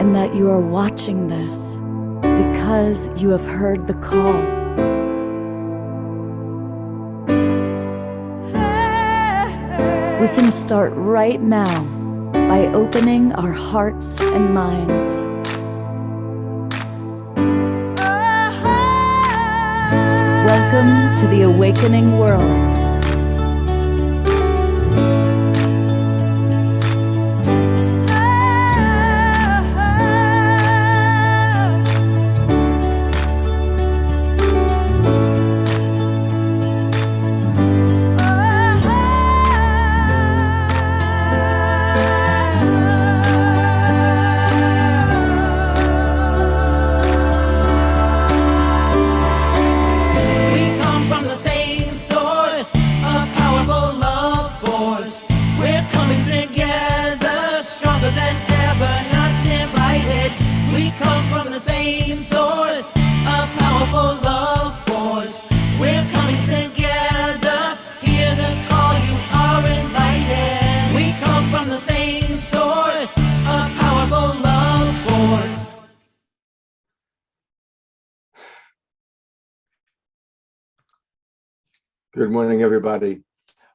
and that you are watching this because you have heard the call. We can start right now by opening our hearts and minds. Welcome to the awakening world. Good morning, everybody.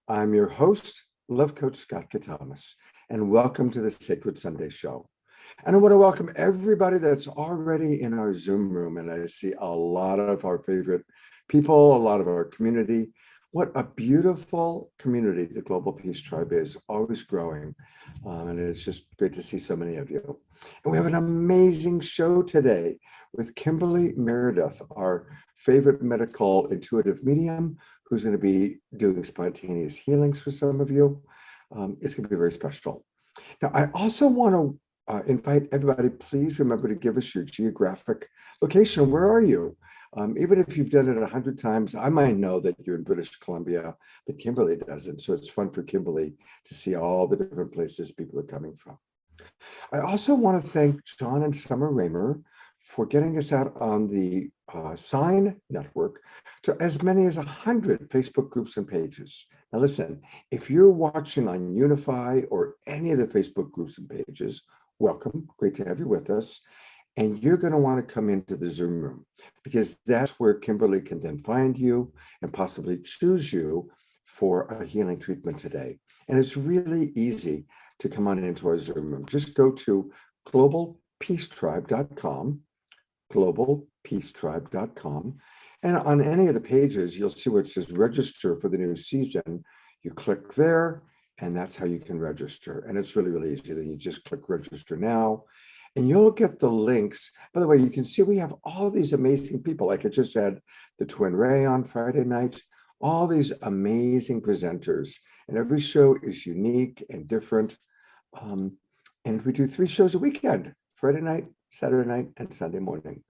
I'm your host, Love Coach Scott Catamas, and welcome to the Sacred Sunday Show. And I want to welcome everybody that's already in our Zoom room, and I see a lot of our favorite people, a lot of our community. What a beautiful community the Global Peace Tribe is, always growing, and it's just great to see so many of you. And we have an amazing show today with Kimberly Meredith, our favorite medical intuitive medium, who's going to be doing spontaneous healings for some of you. It's going to be very special. Now, I also want to invite everybody, please remember to give us your geographic location. Where are you? Even if you've done it 100 times, I might know that you're in British Columbia, but Kimberly doesn't. So it's fun for Kimberly to see all the different places people are coming from. I also want to thank John and Summer Raymer for getting us out on the Sign Network to as many as 100 Facebook groups and pages. Now listen, if you're watching on Unify or any of the Facebook groups and pages, welcome, great to have you with us. And you're going to want to come into the Zoom room because that's where Kimberly can then find you and possibly choose you for a healing treatment today. And it's really easy to come on into our Zoom room. Just go to globalpeacetribe.com, globalpeacetribe.com. And on any of the pages, you'll see where it says register for the new season. You click there, and that's how you can register. And it's really, really easy. Then you just click register now, and you'll get the links. By the way, you can see we have all these amazing people. Like I just had the TwinRay on Friday night, all these amazing presenters. And every show is unique and different. And we do 3 shows a weekend, Friday night, Saturday night, and Sunday morning.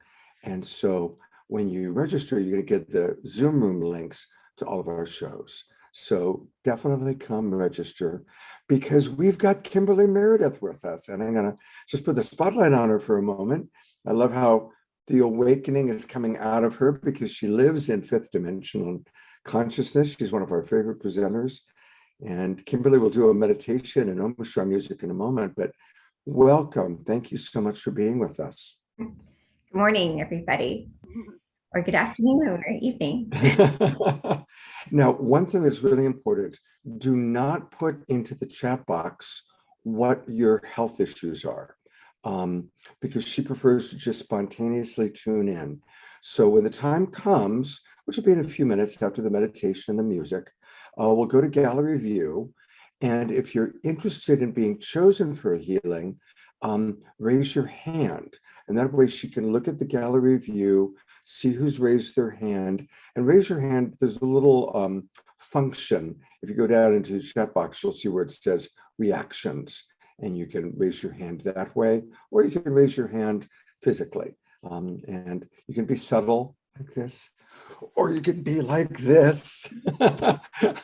And so when you register, you're going to get the Zoom room links to all of our shows. So definitely come register because we've got Kimberly Meredith with us. And I'm going to just put the spotlight on her for a moment. I love how the awakening is coming out of her because she lives in 5th dimensional consciousness. She's one of our favorite presenters. And Kimberly will do a meditation and Om music in a moment, but welcome. Thank you so much for being with us. Good morning, everybody, or good afternoon or evening. Now, one thing that's really important, do not put into the chat box what your health issues are, because she prefers to just spontaneously tune in. So when the time comes, which will be in a few minutes after the meditation and the music, we'll go to gallery view. And if you're interested in being chosen for a healing, raise your hand. And that way she can look at the gallery view, see who's raised their hand, and raise your hand. There's a little function. If you go down into the chat box, you'll see where it says reactions, and you can raise your hand that way, or you can raise your hand physically. And you can be subtle like this, or you can be like this,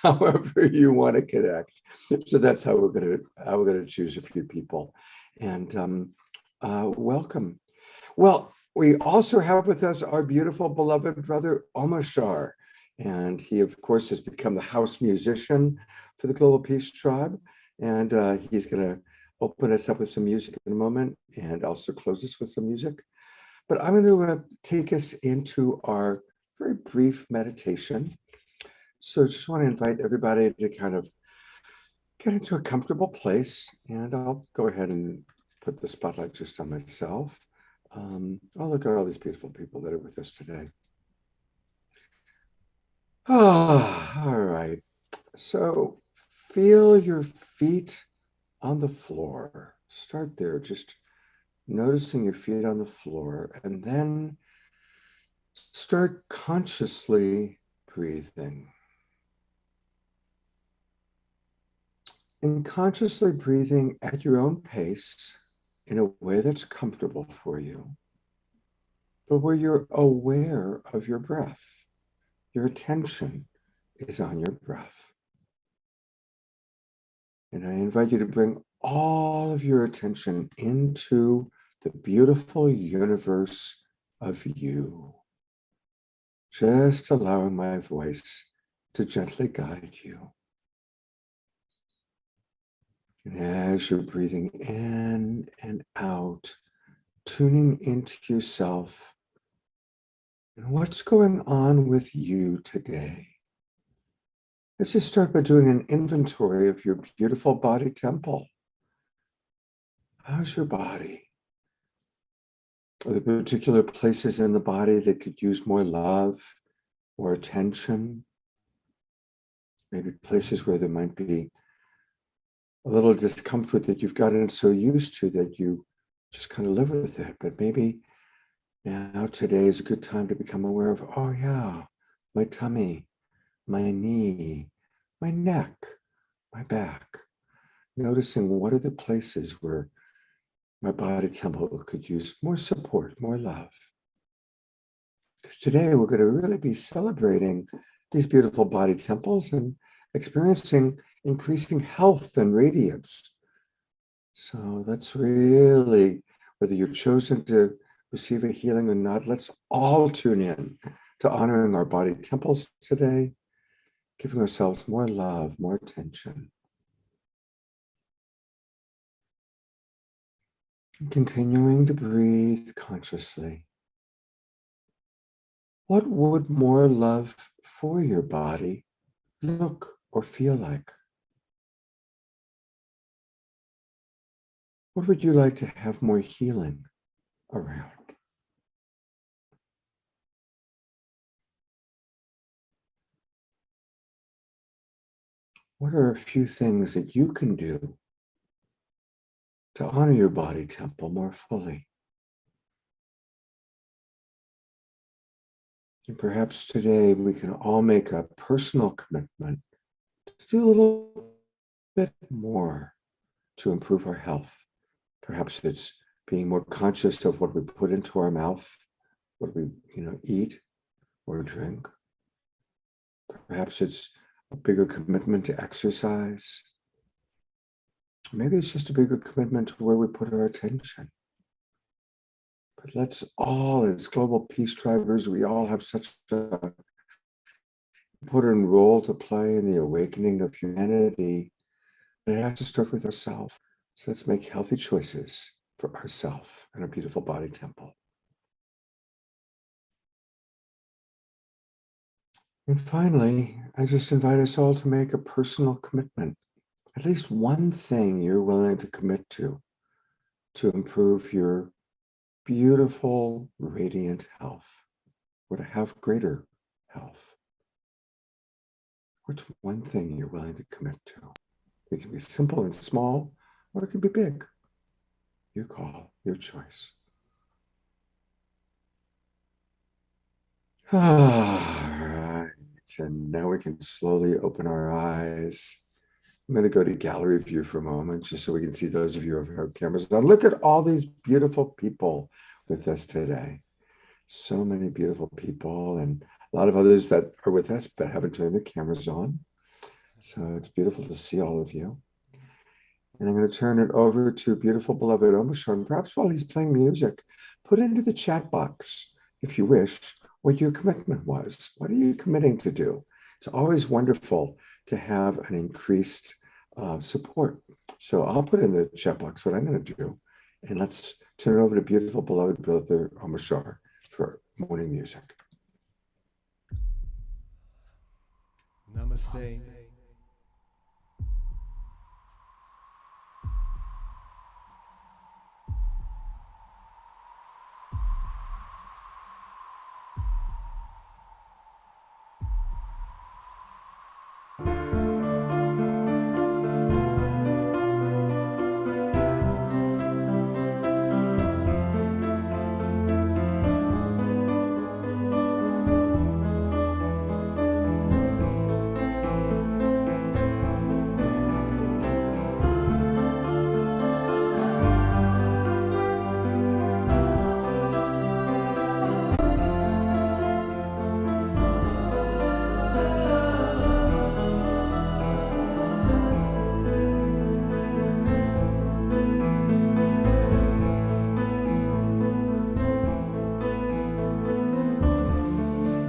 however you want to connect. So that's how we're going to choose a few people. And welcome. Well, we also have with us our beautiful beloved brother Omashar, and he of course has become the house musician for the Global Peace Tribe, and he's going to open us up with some music in a moment and also close us with some music. But I'm going to take us into our very brief meditation. So just want to invite everybody to kind of get into a comfortable place, and I'll go ahead and put the spotlight just on myself. I'll look at all these beautiful people that are with us today. Oh, all right. So feel your feet on the floor. Start there, just noticing your feet on the floor, and then start consciously breathing. And consciously breathing at your own pace in a way that's comfortable for you, but where you're aware of your breath. Your attention is on your breath. And I invite you to bring all of your attention into the beautiful universe of you. Just allowing my voice to gently guide you. And as you're breathing in and out, tuning into yourself and what's going on with you today. Let's just start by doing an inventory of your beautiful body temple. How's your body? Are there particular places in the body that could use more love or attention? Maybe places where there might be a little discomfort that you've gotten so used to that you just kind of live with it. But maybe now today is a good time to become aware of, oh yeah, my tummy, my knee, my neck, my back. Noticing what are the places where my body temple could use more support, more love. Because today we're going to really be celebrating these beautiful body temples and experiencing increasing health and radiance. So that's really, whether you've chosen to receive a healing or not, let's all tune in to honoring our body temples today, giving ourselves more love, more attention. And continuing to breathe consciously. What would more love for your body look or feel like? What would you like to have more healing around? What are a few things that you can do to honor your body temple more fully? And perhaps today we can all make a personal commitment to do a little bit more to improve our health. Perhaps it's being more conscious of what we put into our mouth, what we eat or drink. Perhaps it's a bigger commitment to exercise. Maybe it's just a bigger commitment to where we put our attention. But let's all, as global peace drivers, we all have such an important role to play in the awakening of humanity. It has to start with ourselves. So let's make healthy choices for ourselves and our beautiful body temple. And finally, I just invite us all to make a personal commitment. At least one thing you're willing to commit to improve your beautiful, radiant health, or to have greater health. What's one thing you're willing to commit to? It can be simple and small, or it can be big. Your call, your choice. All right, and now we can slowly open our eyes. I'm going to go to gallery view for a moment, just so we can see those of you who have cameras on. Look at all these beautiful people with us today. So many beautiful people, and a lot of others that are with us but haven't turned their cameras on. So it's beautiful to see all of you. And I'm going to turn it over to beautiful beloved Omashon. Perhaps while he's playing music, put into the chat box, if you wish, what your commitment was. What are you committing to do? It's always wonderful to have an increased support. So I'll put in the chat box what I'm going to do. And let's turn it over to beautiful, beloved brother Omashar for morning music. Namaste.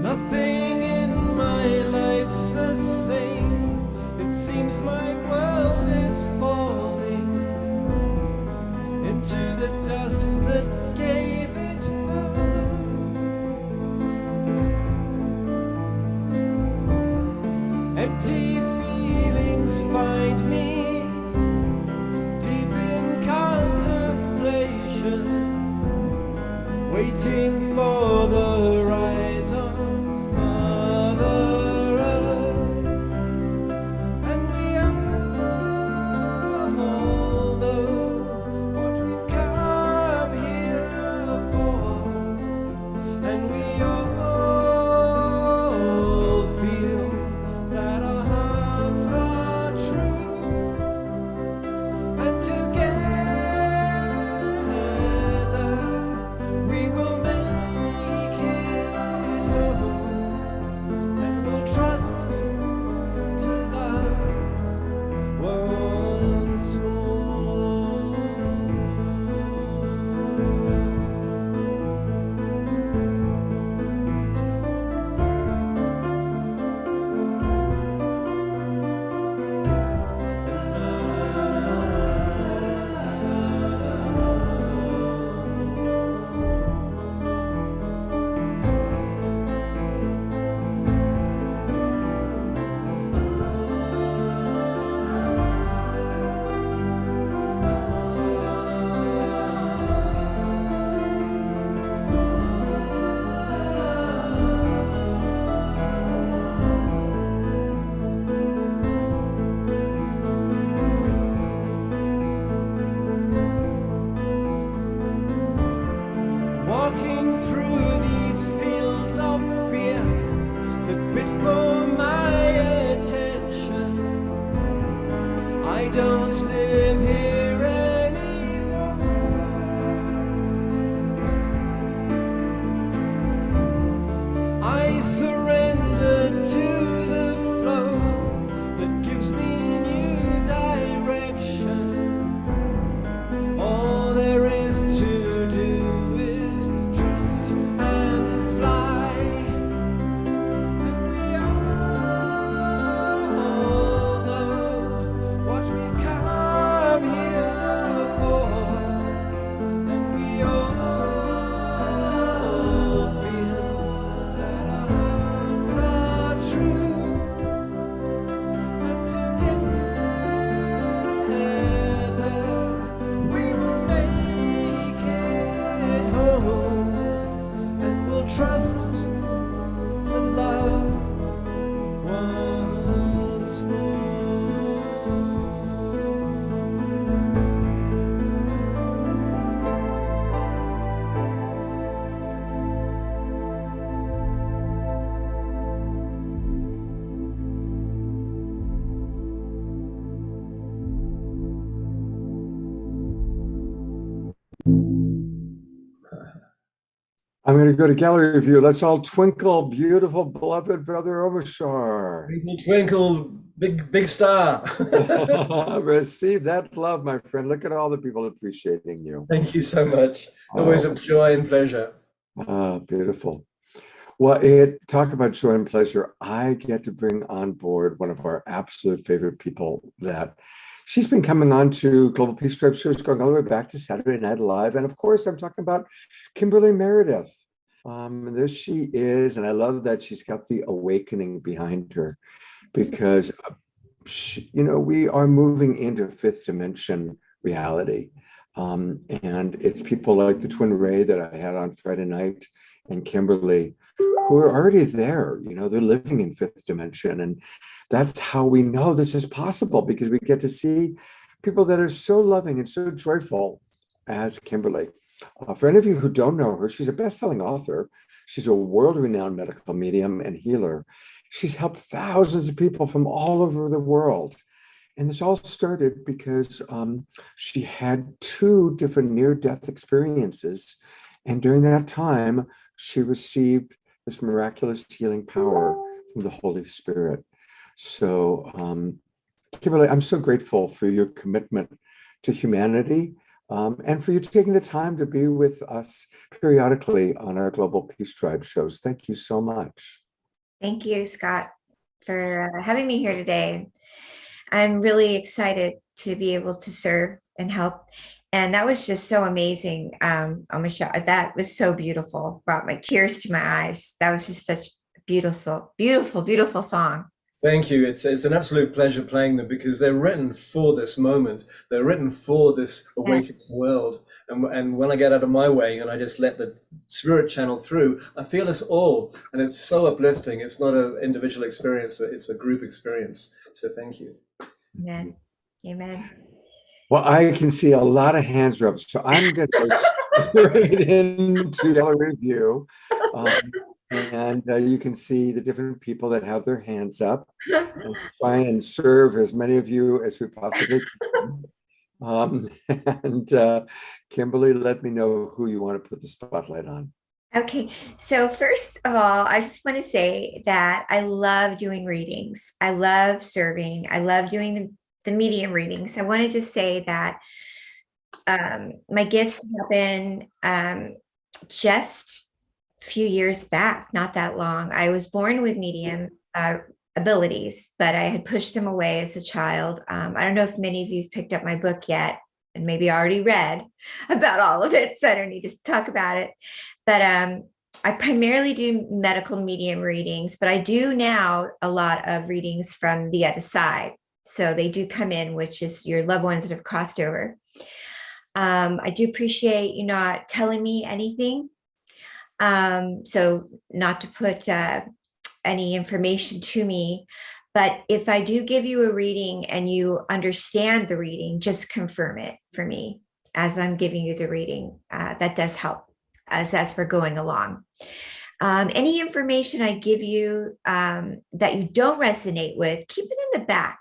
Nothing in my life's the same. It seems my world is falling into the dust that gave it birth. Empty feelings find me deep in contemplation, waiting for the rise of Mother Earth. And we all know what we've come here for, and we all feel that our hearts are true, and together we will make it home, and we'll trust to love once more. Walking through these fields of fear that bid for my attention, I don't live here anymore. I surrender to the flow that gives me new direction. All there is to do is trust and fly, and we all know what we've come here for, and we all feel that our hearts are true, and together we will make it home, and we'll trust to love once more. I'm going to go to gallery view. Let's all twinkle, beautiful, beloved brother Omashar. Twinkle, twinkle, big star. Receive that love, my friend. Look at all the people appreciating you. Thank you so much. Always a joy and pleasure. Ah, beautiful. Well, talk about joy and pleasure. I get to bring on board one of our absolute favorite people that She's been coming on to Global Peace Tribe shows going all the way back to Saturday Night Live. And of course, I'm talking about Kimberly Meredith. There she is. And I love that she's got the awakening behind her because, we are moving into fifth dimension reality. And it's people like the TwinRay that I had on Friday night and Kimberly who are already there. They're living in fifth dimension. And that's how we know this is possible, because we get to see people that are so loving and so joyful as Kimberly. For any of you who don't know her, she's a best-selling author. She's a world-renowned medical medium and healer. She's helped thousands of people from all over the world. And this all started because she had 2 different near-death experiences. And during that time, she received this miraculous healing power from the Holy Spirit. So, Kimberly, I'm so grateful for your commitment to humanity and for you taking the time to be with us periodically on our Global Peace Tribe shows. Thank you so much. Thank you, Scott, for having me here today. I'm really excited to be able to serve and help. And that was just so amazing. That was so beautiful. Brought my tears to my eyes. That was just such a beautiful, beautiful, beautiful song. Thank you. It's an absolute pleasure playing them because they're written for this moment. They're written for this awakening world. And when I get out of my way and I just let the spirit channel through, I feel us all. And it's so uplifting. It's not an individual experience. It's a group experience. So thank you. Amen. Amen. Well, I can see a lot of hands up, so I'm going to go straight into the review. And you can see the different people that have their hands up, and try and serve as many of you as we possibly can. And Kimberly, let me know who you want to put the spotlight on. Okay, so first of all, I just want to say that I love doing readings. I love serving. I love doing the medium readings. I want to just say that my gifts happen just a few years back, not that long. I was born with medium abilities, but I had pushed them away as a child. I don't know if many of you have picked up my book yet and maybe already read about all of it, so I don't need to talk about it. But I primarily do medical medium readings, but I do now a lot of readings from the other side. So they do come in, which is your loved ones that have crossed over. I do appreciate you not telling me anything. So not to put any information to me, but if I do give you a reading and you understand the reading, just confirm it for me as I'm giving you the reading. That does help as we're going along. Any information I give you that you don't resonate with, keep it in the back.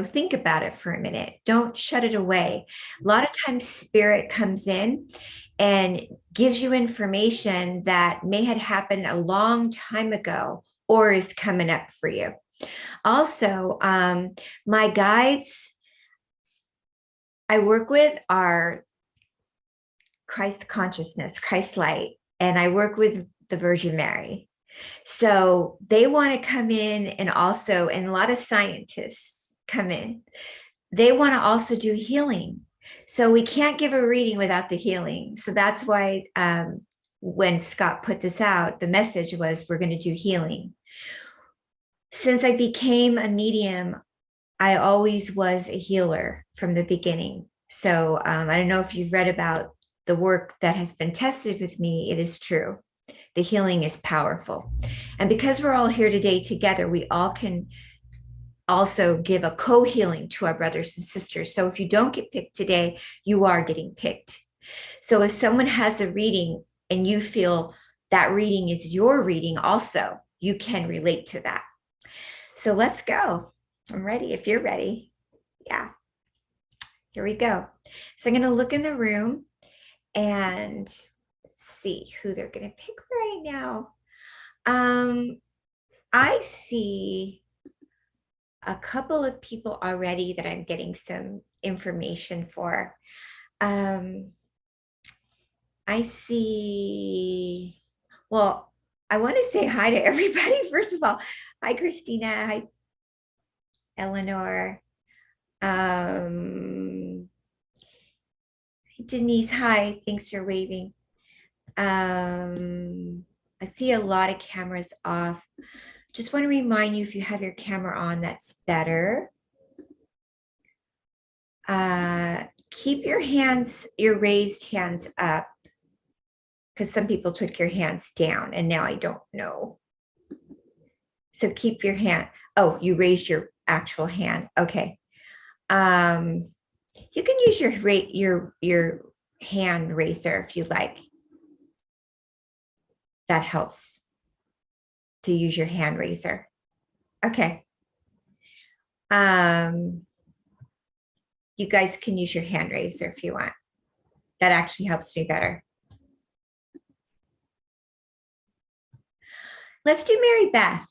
Think about it for a minute. Don't shut it away. A lot of times spirit comes in and gives you information that may have happened a long time ago or is coming up for you. Also, my guides I work with are Christ consciousness, Christ light, and I work with the Virgin Mary. So they want to come in and a lot of scientists come in. They want to also do healing. So we can't give a reading without the healing. So that's why when Scott put this out, the message was we're going to do healing. Since I became a medium, I always was a healer from the beginning. So I don't know if you've read about the work that has been tested with me. It is true. The healing is powerful. And because we're all here today together, we all can also give a co-healing to our brothers and sisters. So if you don't get picked today, you are getting picked. So if someone has a reading and you feel that reading is your reading also, you can relate to that. So let's go. I'm ready if you're ready. Yeah. Here we go. So I'm going to look in the room and see who they're going to pick right now. I see a couple of people already that I'm getting some information for. I see, well, I want to say hi to everybody. First of all, hi, Christina. Hi, Eleanor. Denise, hi. Thanks for waving. I see a lot of cameras off. Just want to remind you, if you have your camera on, that's better. Keep your hands, your raised hands up, because some people took your hands down and now I don't know. So keep your hand. Oh, you raised your actual hand. Okay. You can use your hand raiser if you like. That helps to use your hand raiser. Okay. You guys can use your hand raiser if you want. That actually helps me better. Let's do Mary Beth.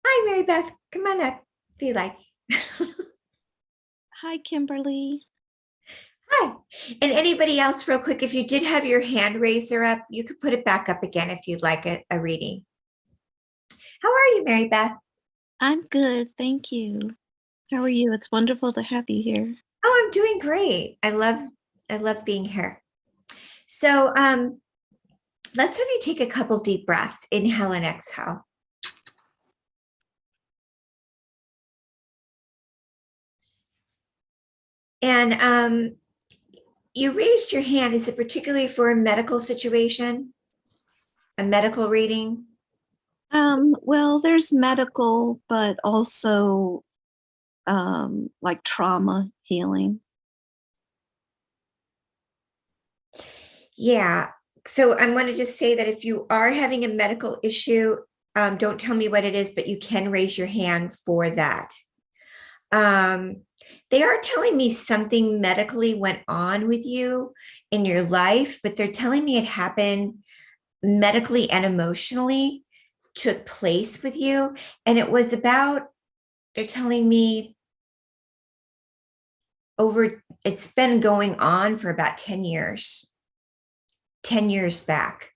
Hi, Mary Beth. Come on up if you like. Hi, Kimberly. Hi. And anybody else, real quick, if you did have your hand raiser up, you could put it back up again if you'd like a reading. How are you, Mary Beth? I'm good, thank you. How are you? It's wonderful to have you here. Oh, I'm doing great. I love being here. So let's have you take a couple deep breaths. Inhale and exhale. And you raised your hand. Is it particularly for a medical situation? A medical reading? Well, there's medical, but also like trauma healing. Yeah. So I want to just say that if you are having a medical issue, don't tell me what it is, but you can raise your hand for that. They are telling me something medically went on with you in your life, but they're telling me it happened medically and emotionally, took place with you. And it was about, they're telling me it's been going on for about 10 years, 10 years back.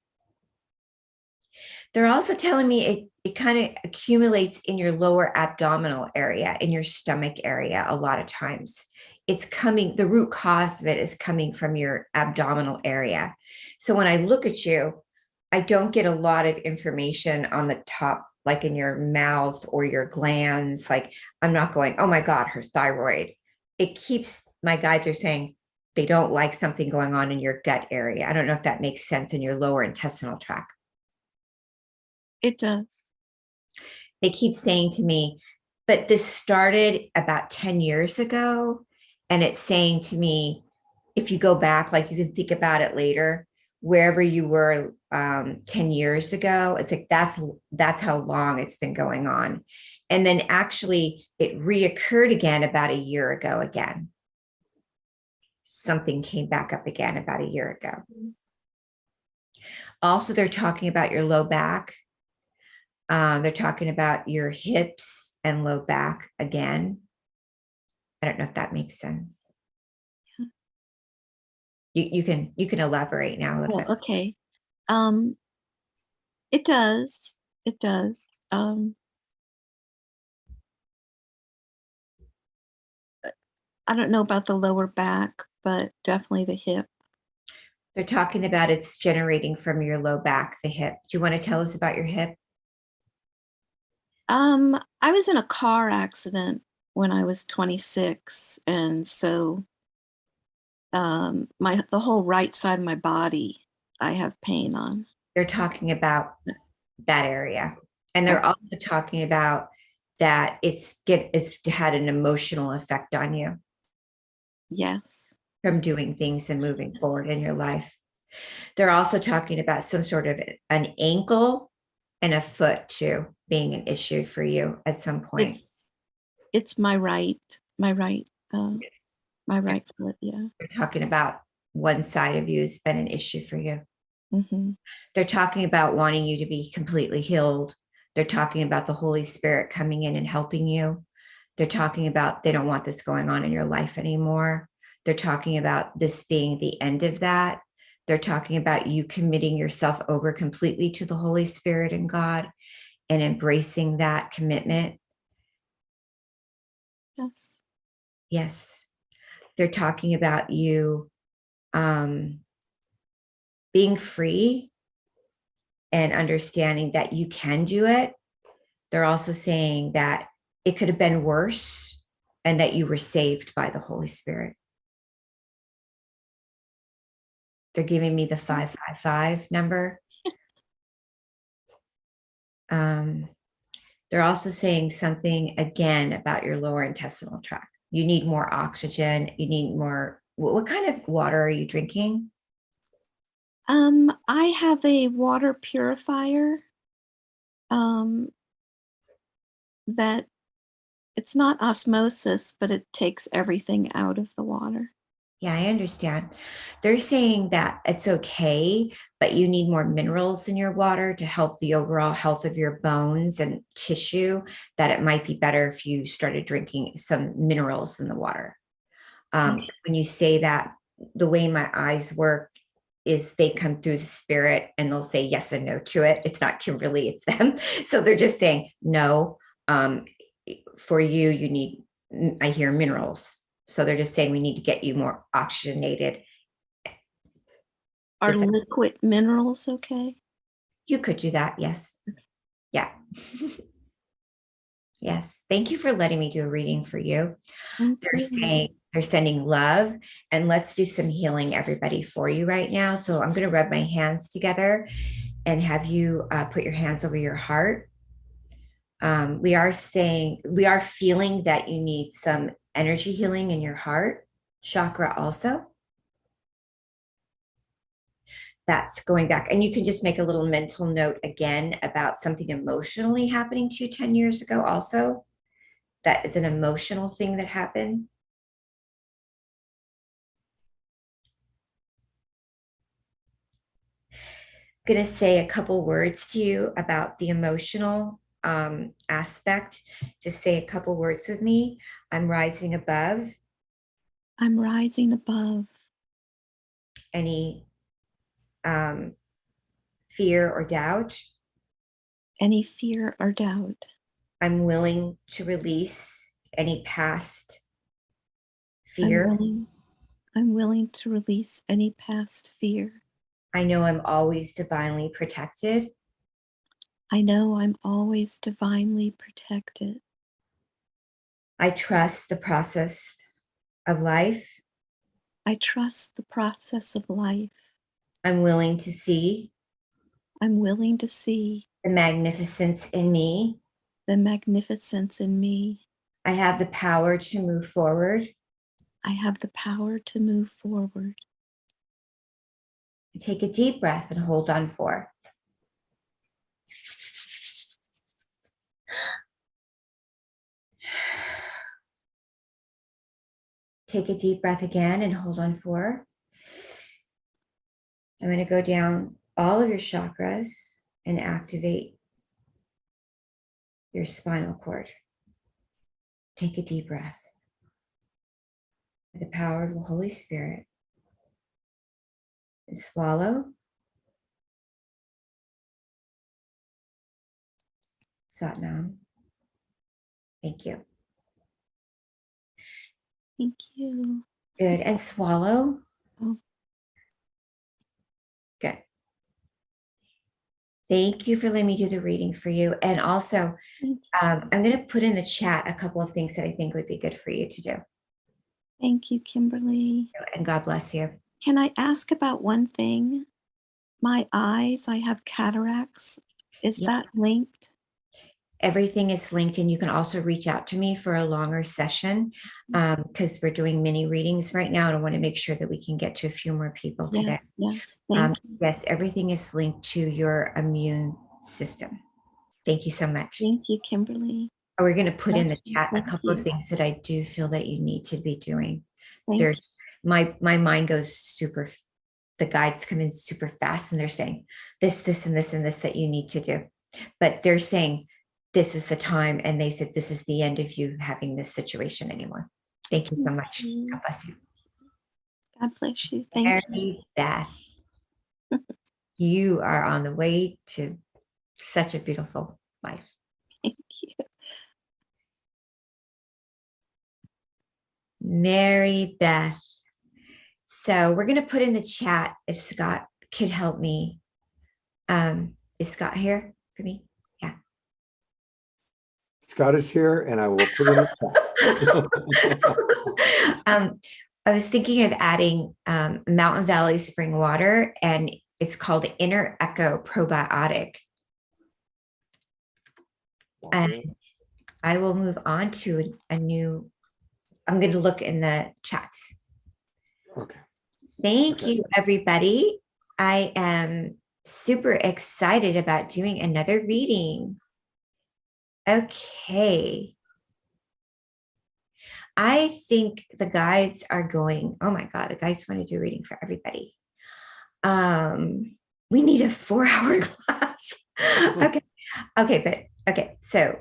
They're also telling me it kind of accumulates in your lower abdominal area, in your stomach area. A lot of times it's coming, the root cause of it is coming from your abdominal area. So when I look at you, I don't get a lot of information on the top, like in your mouth or your glands. Like I'm not going, oh my God, her thyroid. It keeps, my guides are saying they don't like something going on in your gut area. I don't know if that makes sense, in your lower intestinal tract. It does. They keep saying to me, but this started about 10 years ago. And it's saying to me, if you go back, like you can think about it later, wherever you were 10 years ago, it's like, that's how long it's been going on. And then actually it reoccurred again about a year ago again. Something came back up again about a year ago. Also, they're talking about your low back. They're talking about your hips and low back again. I don't know if that makes sense. You can elaborate now a little bit. Okay. It does. It does. I don't know about the lower back, but definitely the hip. They're talking about it's generating from your low back, the hip. Do you want to tell us about your hip? I was in a car accident when I was 26, and so the whole right side of my body I have pain on. They're talking about that area, and they're also talking about that it's had an emotional effect on you. Yes. From doing things and moving forward in your life. They're also talking about some sort of an ankle and a foot too being an issue for you at some point. It's my right foot. Yeah. They're talking about one side of you has been an issue for you. Mm-hmm. They're talking about wanting you to be completely healed. They're talking about the Holy Spirit coming in and helping you. They're talking about they don't want this going on in your life anymore. They're talking about this being the end of that. They're talking about you committing yourself over completely to the Holy Spirit and God and embracing that commitment. Yes. Yes. They're talking about you being free and understanding that you can do it. They're also saying that it could have been worse and that you were saved by the Holy Spirit. They're giving me the 555 number. They're also saying something again about your lower intestinal tract. You need more oxygen. You need more. What kind of water are you drinking? I have a water purifier that it's not osmosis, but it takes everything out of the water. Yeah, I understand. They're saying that it's okay, but you need more minerals in your water to help the overall health of your bones and tissue, that it might be better if you started drinking some minerals in the water. Okay. When you say that, the way my eyes work is they come through the spirit and they'll say yes and no to it. It's not Kimberly, it's them. So they're just saying, no, for you, you need, I hear minerals. So they're just saying we need to get you more oxygenated. Are Is that- liquid minerals okay? You could do that. Yes. Yeah. Yes. Thank you for letting me do a reading for you. Thank They're you. saying they're sending love, and let's do some healing, everybody, for you right now. So I'm going to rub my hands together and have you put your hands over your heart. We are feeling that you need some energy healing in your heart chakra also. That's going back. And you can just make a little mental note again about something emotionally happening to you 10 years ago also. That is an emotional thing that happened. I'm going to say a couple words to you about the emotional aspect. Just say a couple words with me. I'm rising above I'm rising above any fear or doubt. any fear or doubt. I'm willing to release any past fear. I'm willing to release any past fear. I know I'm always divinely protected. I know I'm always divinely protected. I trust the process of life. I trust the process of life. I'm willing to see I'm willing to see the magnificence in me. the magnificence in me. I have the power to move forward. I have the power to move forward. Take a deep breath and hold on for. Take a deep breath again and hold on for. I'm going to go down all of your chakras and activate your spinal cord. Take a deep breath. With the power of the Holy Spirit. And swallow. Satnam. Thank you. Thank you. Good. And swallow. Oh. Good. Thank you for letting me do the reading for you. And also, I'm going to put in the chat a couple of things that I think would be good for you to do. Thank you, Kimberly. And God bless you. Can I ask about one thing? My eyes, I have cataracts. Is Yeah. that linked? Everything is linked, and you can also reach out to me for a longer session because we're doing mini readings right now, and I want to make sure that we can get to a few more people today. Yes, thank you. Yes, everything is linked to your immune system. Thank you so much. Thank you, Kimberly. We're going to put in the Bless you. chat a Thank couple of you. things that I do feel that you need to be doing. Thank There's my mind goes super, the guides come in super fast and they're saying this, this, and this, and this that you need to do. But they're saying this is the time, and they said this is the end of you having this situation anymore. Thank you so much. you. God bless you. God bless you. Thank you. Mary Beth, you are on the way to such a beautiful life. Thank you. Mary Beth. So we're going to put in the chat if Scott could help me. Is Scott here for me? Yeah. Scott is here, and I will put in the chat. I was thinking of adding Mountain Valley spring water, and it's called Inner Echo Probiotic. And I will move on to a new, I'm going to look in the chats. Okay. Thank you, everybody. I am super excited about doing another reading. Okay. I think the guides are going, oh my God, the guides want to do a reading for everybody. We need a 4-hour class. Okay, so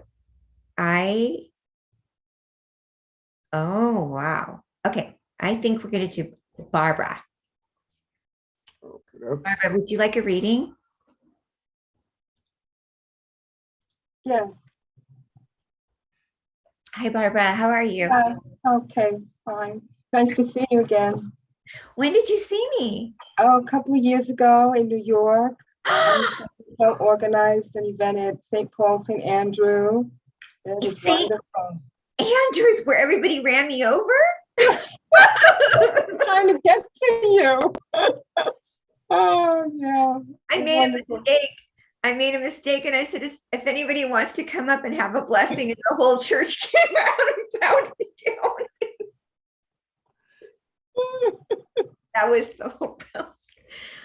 oh, wow. Okay, I think we're going to do Barbara. Barbara, would you like a reading? Yes. Hi, Barbara. How are you? Okay, fine. Nice to see you again. When did you see me? Oh, a couple of years ago in New York, I organized an event at St. Paul, St. Andrew. It was St. wonderful. Andrews, where everybody ran me over? Trying to get to you. Oh, yeah. I made a mistake. I made a mistake, and I said, if anybody wants to come up and have a blessing, and the whole church came out and found me doing it. That was the whole problem.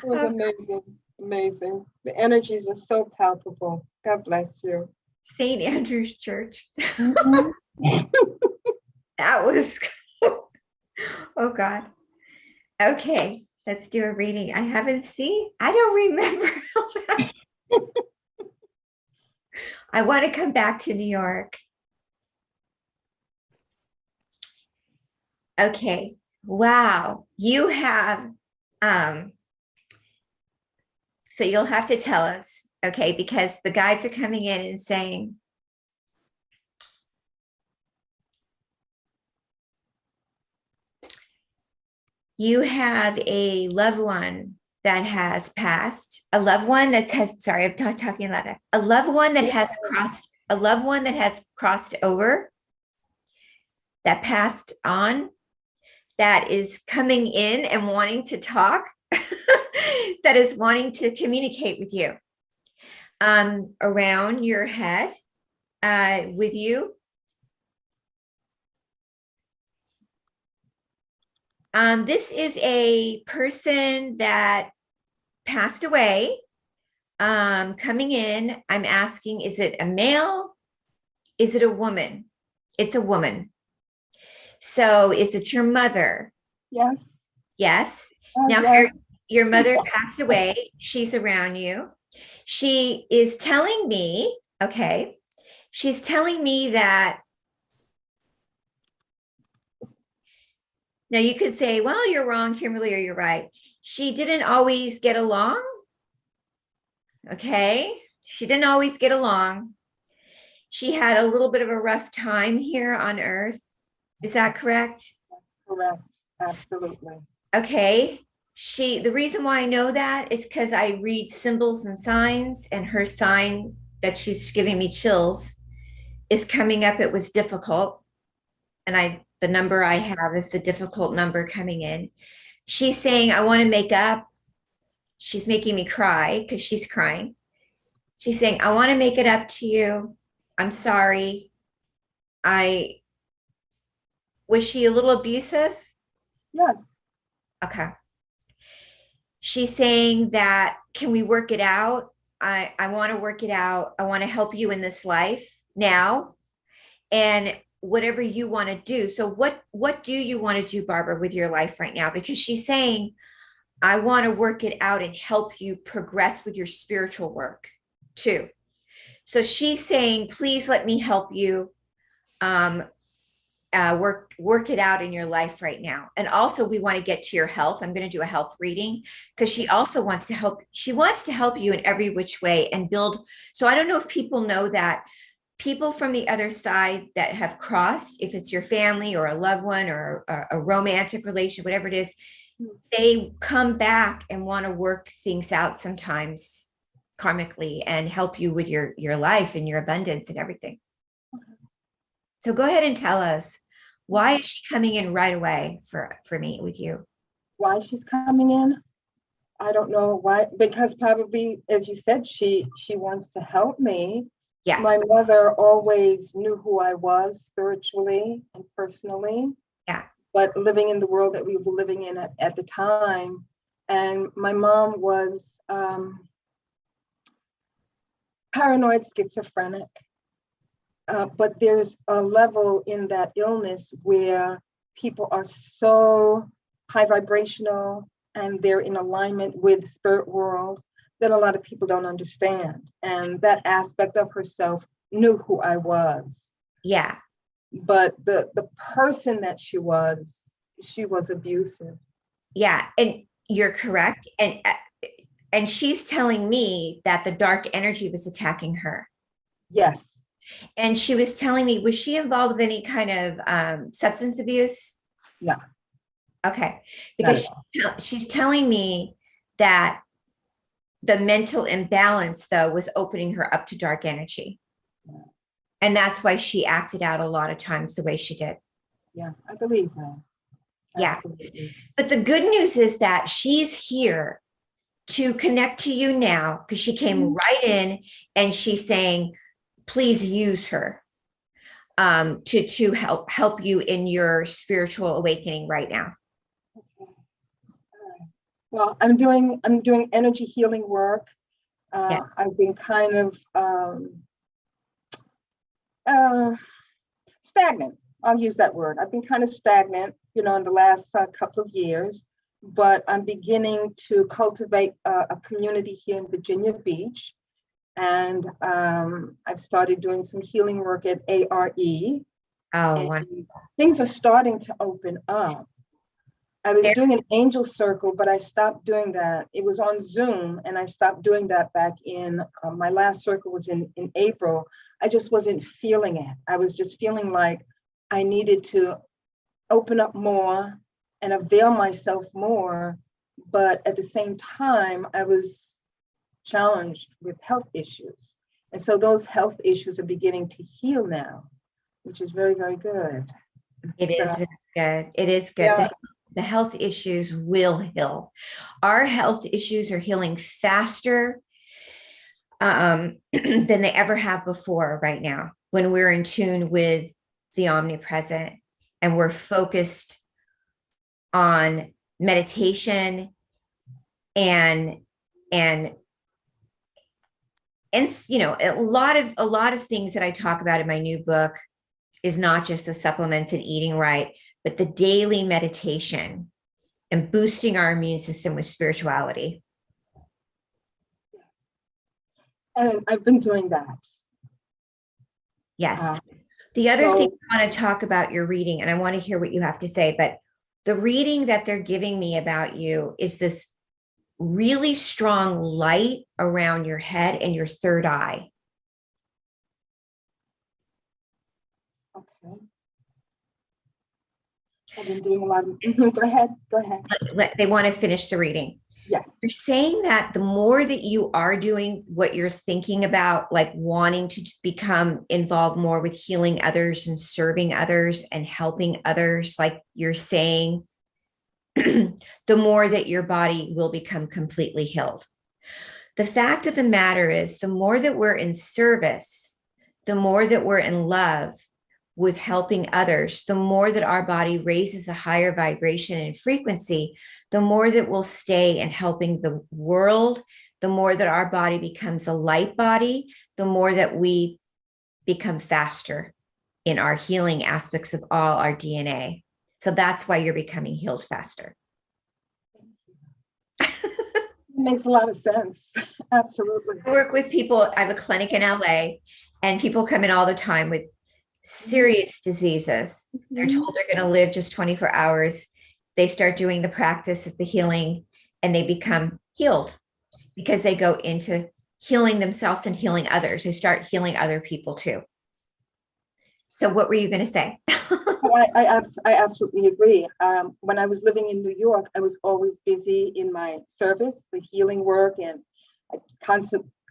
It was amazing, amazing. The energies are so palpable. God bless you. St. Andrew's Church. Mhm. That was, oh God. Okay, let's do a reading. I don't remember all that. I want to come back to New York. Okay, wow. You have, so you'll have to tell us, okay, because the guides are coming in and saying, you have a loved one that has passed, a loved one that has, sorry, I'm not talking about it, a loved one that has crossed over, that passed on, that is coming in and wanting to talk, that is wanting to communicate with you, around your head, with you. This is a person that passed away, coming in. I'm asking, is it a male? Is it a woman? It's a woman. So is it your mother? Yes. Yes. Oh, Now yes. your mother passed away. She's around you. She is telling me, okay, she's telling me that, now you could say, well, you're wrong, Kimberly, or you're right. She didn't always get along. Okay. She didn't always get along. She had a little bit of a rough time here on earth. Is that correct? Correct. Absolutely. Okay. The reason why I know that is because I read symbols and signs, and her sign that she's giving me chills is coming up. It was difficult. And the number I have is the difficult number coming in. She's saying, I want to make up. She's making me cry because she's crying. She's saying, I want to make it up to you. I'm sorry. Was she a little abusive? Yes. Okay. She's saying that, can we work it out? I want to work it out. I want to help you in this life now. And whatever you want to do. So what do you want to do, Barbara, with your life right now? Because she's saying, I want to work it out and help you progress with your spiritual work too. So she's saying, please let me help you work it out in your life right now. And also we want to get to your health. I'm going to do a health reading because she also wants to help. She wants to help you in every which way and build. So I don't know if people know that people from the other side that have crossed, if it's your family or a loved one or a romantic relation, whatever it is, they come back and want to work things out sometimes karmically and help you with your life and your abundance and everything. So go ahead and tell us, why is she coming in right away for me with you? Why she's coming in? I don't know why, because probably, as you said, she wants to help me. Yeah. My mother always knew who I was spiritually and personally. Yeah. But living in the world that we were living in at the time, and my mom was paranoid schizophrenic. But there's a level in that illness where people are so high vibrational and they're in alignment with the spirit world that a lot of people don't understand. And that aspect of herself knew who I was. Yeah. But the person that she was abusive. Yeah. And you're correct. And she's telling me that the dark energy was attacking her. Yes. And she was telling me, was she involved with any kind of substance abuse? No. Okay. Because she's telling me that the mental imbalance, though, was opening her up to dark energy. And that's why she acted out a lot of times the way she did. Yeah, I believe that. Yeah. Absolutely. But the good news is that she's here to connect to you now, because she came right in and she's saying, please use her to help you in your spiritual awakening right now. Okay. All right. Well, I'm doing energy healing work. I've been kind of stagnant. I'll use that word. I've been kind of stagnant, in the last couple of years, but I'm beginning to cultivate a community here in Virginia Beach. And I've started doing some healing work at ARE. Oh, wonderful. Things are starting to open up. I was doing an angel circle, but I stopped doing that. It was on Zoom, and I stopped doing that back in, my last circle was in April. I just wasn't feeling it. I was just feeling like I needed to open up more and avail myself more. But at the same time, I was challenged with health issues. And so those health issues are beginning to heal now, which is very, very good. It is very good. It is good. Yeah. The health issues will heal. Our health issues are healing faster than they ever have before right now, when we're in tune with the omnipresent and we're focused on meditation and a lot of things that I talk about in my new book is not just the supplements and eating right, but the daily meditation and boosting our immune system with spirituality. And I've been doing that. Yes. The other thing I want to talk about your reading, and I want to hear what you have to say, but the reading that they're giving me about you is this really strong light around your head and your third eye. Okay. I've been doing a lot of, go ahead. They want to finish the reading. Yes. You're saying that the more that you are doing what you're thinking about, like wanting to become involved more with healing others and serving others and helping others, like you're saying, the more that your body will become completely healed. The fact of the matter is, the more that we're in service, the more that we're in love with helping others, the more that our body raises a higher vibration and frequency, the more that we'll stay in helping the world, the more that our body becomes a light body, the more that we become faster in our healing aspects of all our DNA. So that's why you're becoming healed faster. It makes a lot of sense. Absolutely. I work with people. I have a clinic in LA, and people come in all the time with serious diseases. They're told they're going to live just 24 hours. They start doing the practice of the healing and they become healed because they go into healing themselves and healing others. They start healing other people too. So what were you going to say? Oh, I absolutely agree. When I was living in New York, I was always busy in my service, the healing work, and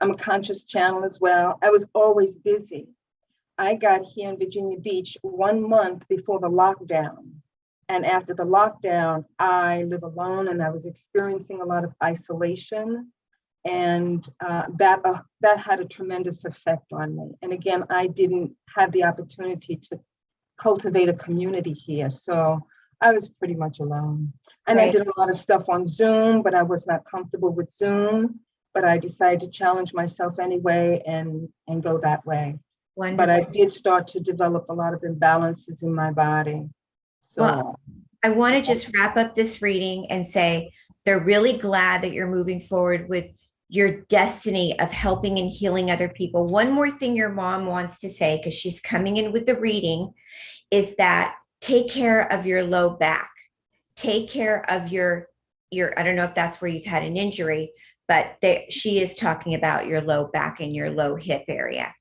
I'm a conscious channel as well. I was always busy. I got here in Virginia Beach 1 month before the lockdown. And after the lockdown, I live alone and I was experiencing a lot of isolation. And that had a tremendous effect on me. And again, I didn't have the opportunity to cultivate a community here. So I was pretty much alone. And Right. I did a lot of stuff on Zoom, but I was not comfortable with Zoom. But I decided to challenge myself anyway and go that way. Wonderful. But I did start to develop a lot of imbalances in my body. So Well, I want to just wrap up this reading and say they're really glad that you're moving forward with your destiny of helping and healing other people. One more thing your mom wants to say, because she's coming in with the reading, is that take care of your low back. Take care of your, I don't know if that's where you've had an injury, but she is talking about your low back and your low hip area.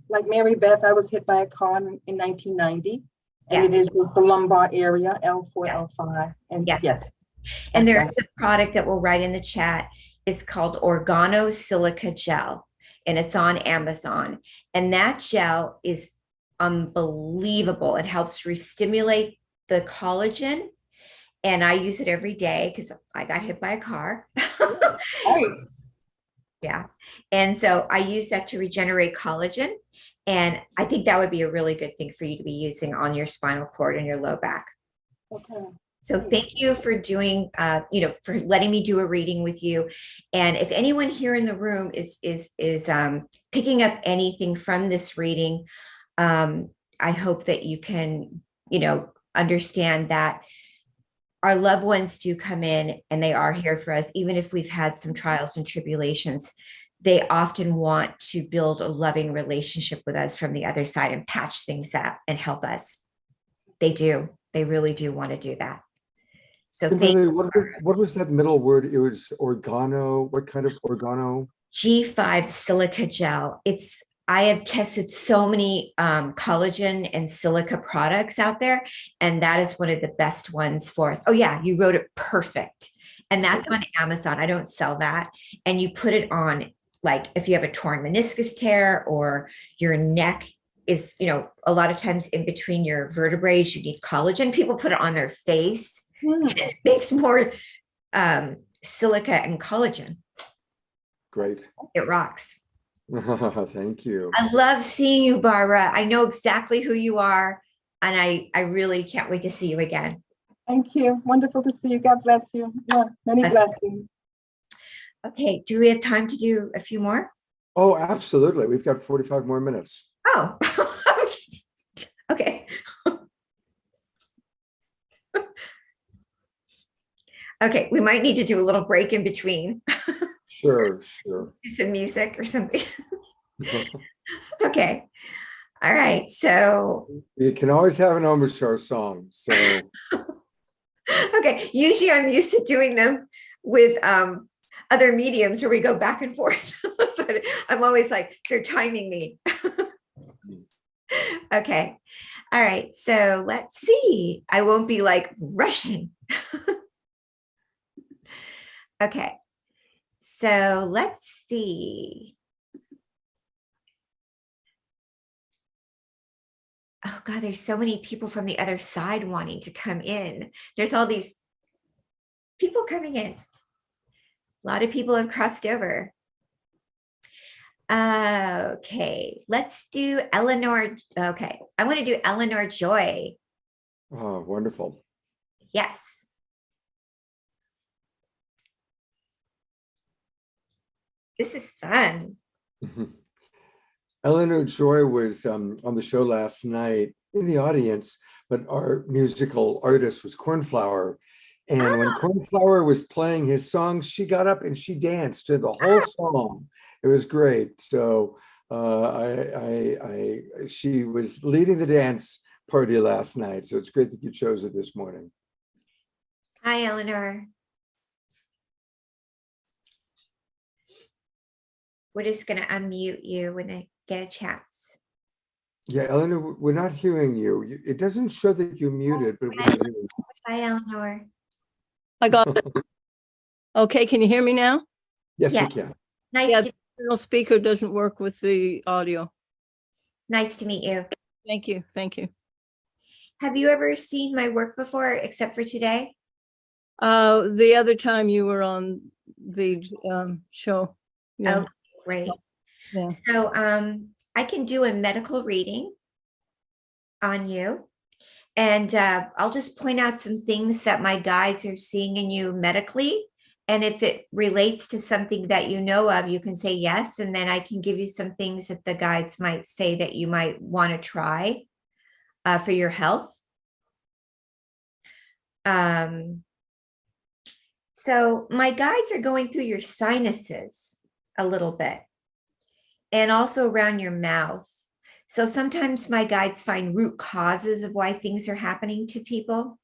like Mary Beth, I was hit by a car in 1990. And Yes. it is the lumbar area, L4, Yes. L5. And Yes. yes. And there Okay. is a product that we'll write in the chat. It's called Organo Silica Gel, and it's on Amazon. And that gel is unbelievable. It helps re-stimulate the collagen. And I use it every day because I got hit by a car. Right. Yeah. And so I use that to regenerate collagen. And I think that would be a really good thing for you to be using on your spinal cord and your low back. Okay. So thank you for doing, for letting me do a reading with you. And if anyone here in the room is picking up anything from this reading, I hope that you can, understand that our loved ones do come in and they are here for us, even if we've had some trials and tribulations. They often want to build a loving relationship with us from the other side and patch things up and help us. They do. They really do want to do that. So thank you. What was that middle word? It was organo. What kind of organo? G5 silica gel. I have tested so many collagen and silica products out there, and that is one of the best ones for us. Oh yeah, you wrote it perfect. And that's on Amazon. I don't sell that. And you put it on, like if you have a torn meniscus tear or your neck is, a lot of times in between your vertebrae, you need collagen. People put it on their face. And it makes more silica and collagen. Great. It rocks. Thank you. I love seeing you, Barbara. I know exactly who you are, and I really can't wait to see you again. Thank you. Wonderful to see you. God bless you. Yeah, many blessings. Okay, do we have time to do a few more? Oh, absolutely. We've got 45 more minutes. Oh, okay. Okay, we might need to do a little break in between. Sure. Do some music or something. Okay. All right. So You can always have an Omar song. So okay. Usually I'm used to doing them with other mediums where we go back and forth. But I'm always like, they're timing me. Okay. All right. So let's see. I won't be like rushing. Okay. So let's see. Oh God, there's so many people from the other side wanting to come in. There's all these people coming in. A lot of people have crossed over. Okay, let's do Eleanor. Okay, I want to do Eleanor Joy. oh, wonderful. Yes. This is fun. Eleanor Joy was on the show last night in the audience, but our musical artist was Cornflower. And when Cornflower was playing his song, she got up and she danced to the whole song. It was great. So she was leading the dance party last night. So it's great that you chose it this morning. Hi, Eleanor. We're just going to unmute you when I get a chance. Yeah, Eleanor, we're not hearing you. It doesn't show that you're muted, but we're not hearing Hi, Eleanor. I got it. Okay, can you hear me now? Yes, Yeah. we can. Nice Yeah, to the external speaker doesn't work with the audio. nice to meet you. Thank you. Thank you. Have you ever seen my work before, except for today? The other time you were on the show. Yeah. Oh, great. Yeah. So I can do a medical reading on you. And I'll just point out some things that my guides are seeing in you medically. And if it relates to something that you know of, you can say yes. And then I can give you some things that the guides might say that you might want to try for your health. So my guides are going through your sinuses a little bit and also around your mouth. So sometimes my guides find root causes of why things are happening to people.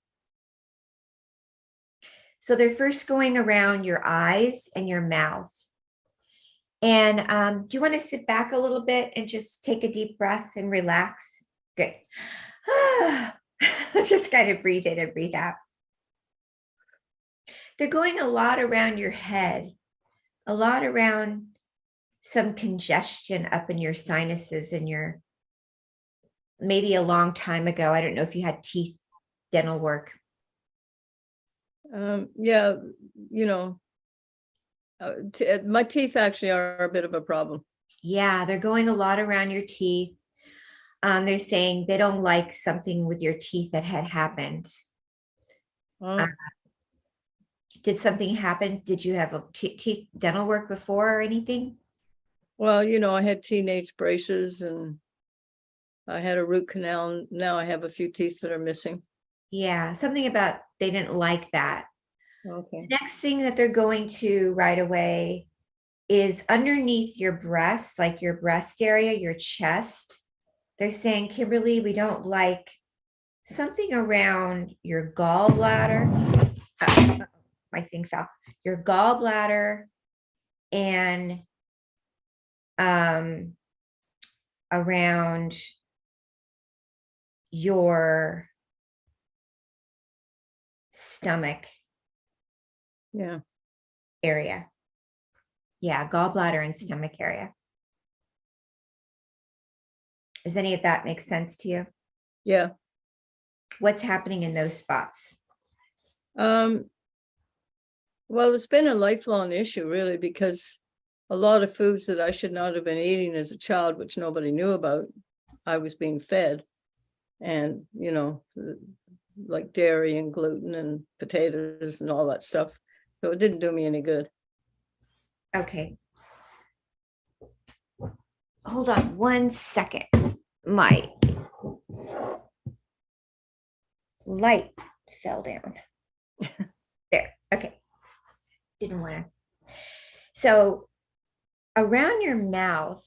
So they're first going around your eyes and your mouth. And do you want to sit back a little bit and just take a deep breath and relax? Good. Just kind of breathe in and breathe out. They're going a lot around your head, a lot around some congestion up in your sinuses and your, maybe a long time ago. I don't know if you had teeth dental work. Yeah, you know, my teeth actually are a bit of a problem. Yeah, they're going a lot around your teeth. They're saying they don't like something with your teeth that had happened. Oh. Did something happen? Did you have a teeth dental work before or anything? Well, you know, I had teenage braces and I had a root canal. Now I have a few teeth that are missing. Yeah, something about they didn't like that. Okay. Next thing that they're going to right away is underneath your breast, like your breast area, your chest. They're saying, Kimberly, we don't like something around your gallbladder. My thing fell. Your gallbladder and around your stomach. Yeah. Area. Yeah, gallbladder and stomach area. Does any of that make sense to you? Yeah. What's happening in those spots? Well, it's been a lifelong issue, really, because a lot of foods that I should not have been eating as a child, which nobody knew about, I was being fed. And, you know, like dairy and gluten and potatoes and all that stuff. So it didn't do me any good. Okay. Hold on 1 second. My light fell down. There. Okay. Didn't want to. So around your mouth,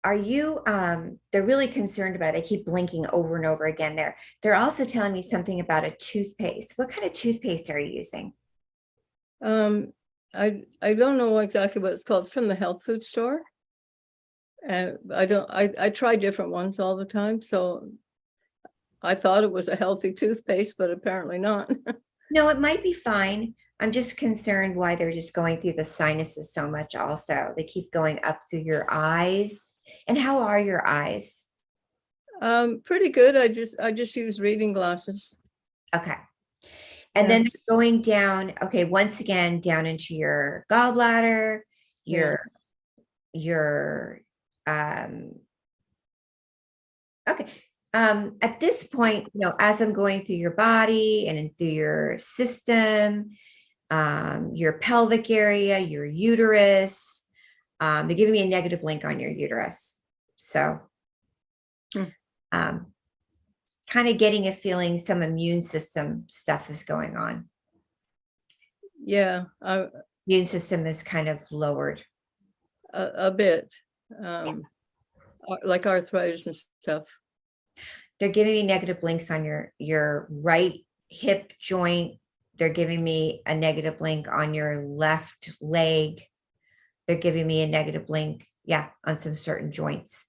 are you, they're really concerned about it. They keep blinking over and over again there. They're also telling me something about a toothpaste. What kind of toothpaste are you using? I don't know exactly what it's called. It's from the health food store. I try different ones all the time. So I thought it was a healthy toothpaste, but apparently not. No, it might be fine. I'm just concerned why they're just going through the sinuses so much also. They keep going up through your eyes. And how are your eyes? Pretty good. I just use reading glasses. Okay. And then they're going down, okay, once again, down into your gallbladder, okay. At this point, you know, as I'm going through your body and through your system, your pelvic area, your uterus, they're giving me a negative link on your uterus. So, kind of getting a feeling some immune system stuff is going on. Yeah. Immune system is kind of lowered. A bit. Like arthritis and stuff. They're giving me negative links on your right hip joint. They're giving me a negative link on your left leg. They're giving me a negative link, yeah, on some certain joints.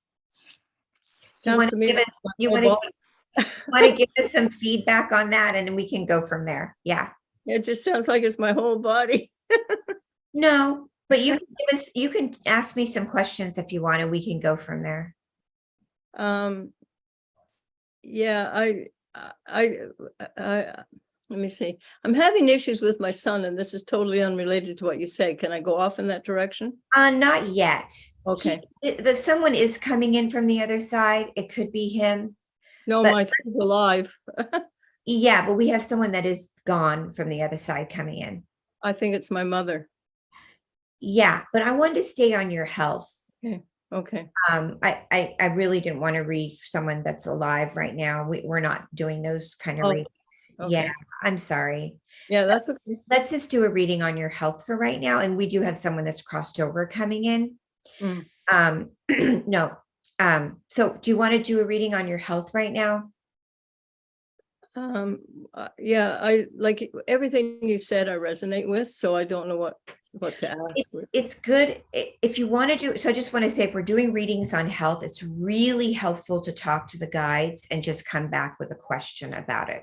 Sounds to me give like us, my you whole want body. to give us some feedback on that, and then we can go from there. Yeah. It just sounds like it's my whole body. No, but you can ask me some questions if you want, and we can go from there. Yeah, let me see. I'm having issues with my son, and this is totally unrelated to what you said. Can I go off in that direction? Not yet. Okay. Someone is coming in from the other side. It could be him. No, But- my son's alive. Yeah, but we have someone that is gone from the other side coming in. I think it's my mother. Yeah, but I wanted to stay on your health. Okay. I really didn't want to read someone that's alive right now. We're not doing those kind of Oh, readings. okay. Yeah, I'm sorry. Yeah, that's okay. Let's just do a reading on your health for right now. And we do have someone that's crossed over coming in. No. So do you want to do a reading on your health right now? Yeah, I like everything you said, I resonate with, so I don't know what to ask. It's good if you want to do. So I just want to say, if we're doing readings on health, it's really helpful to talk to the guides and just come back with a question about it.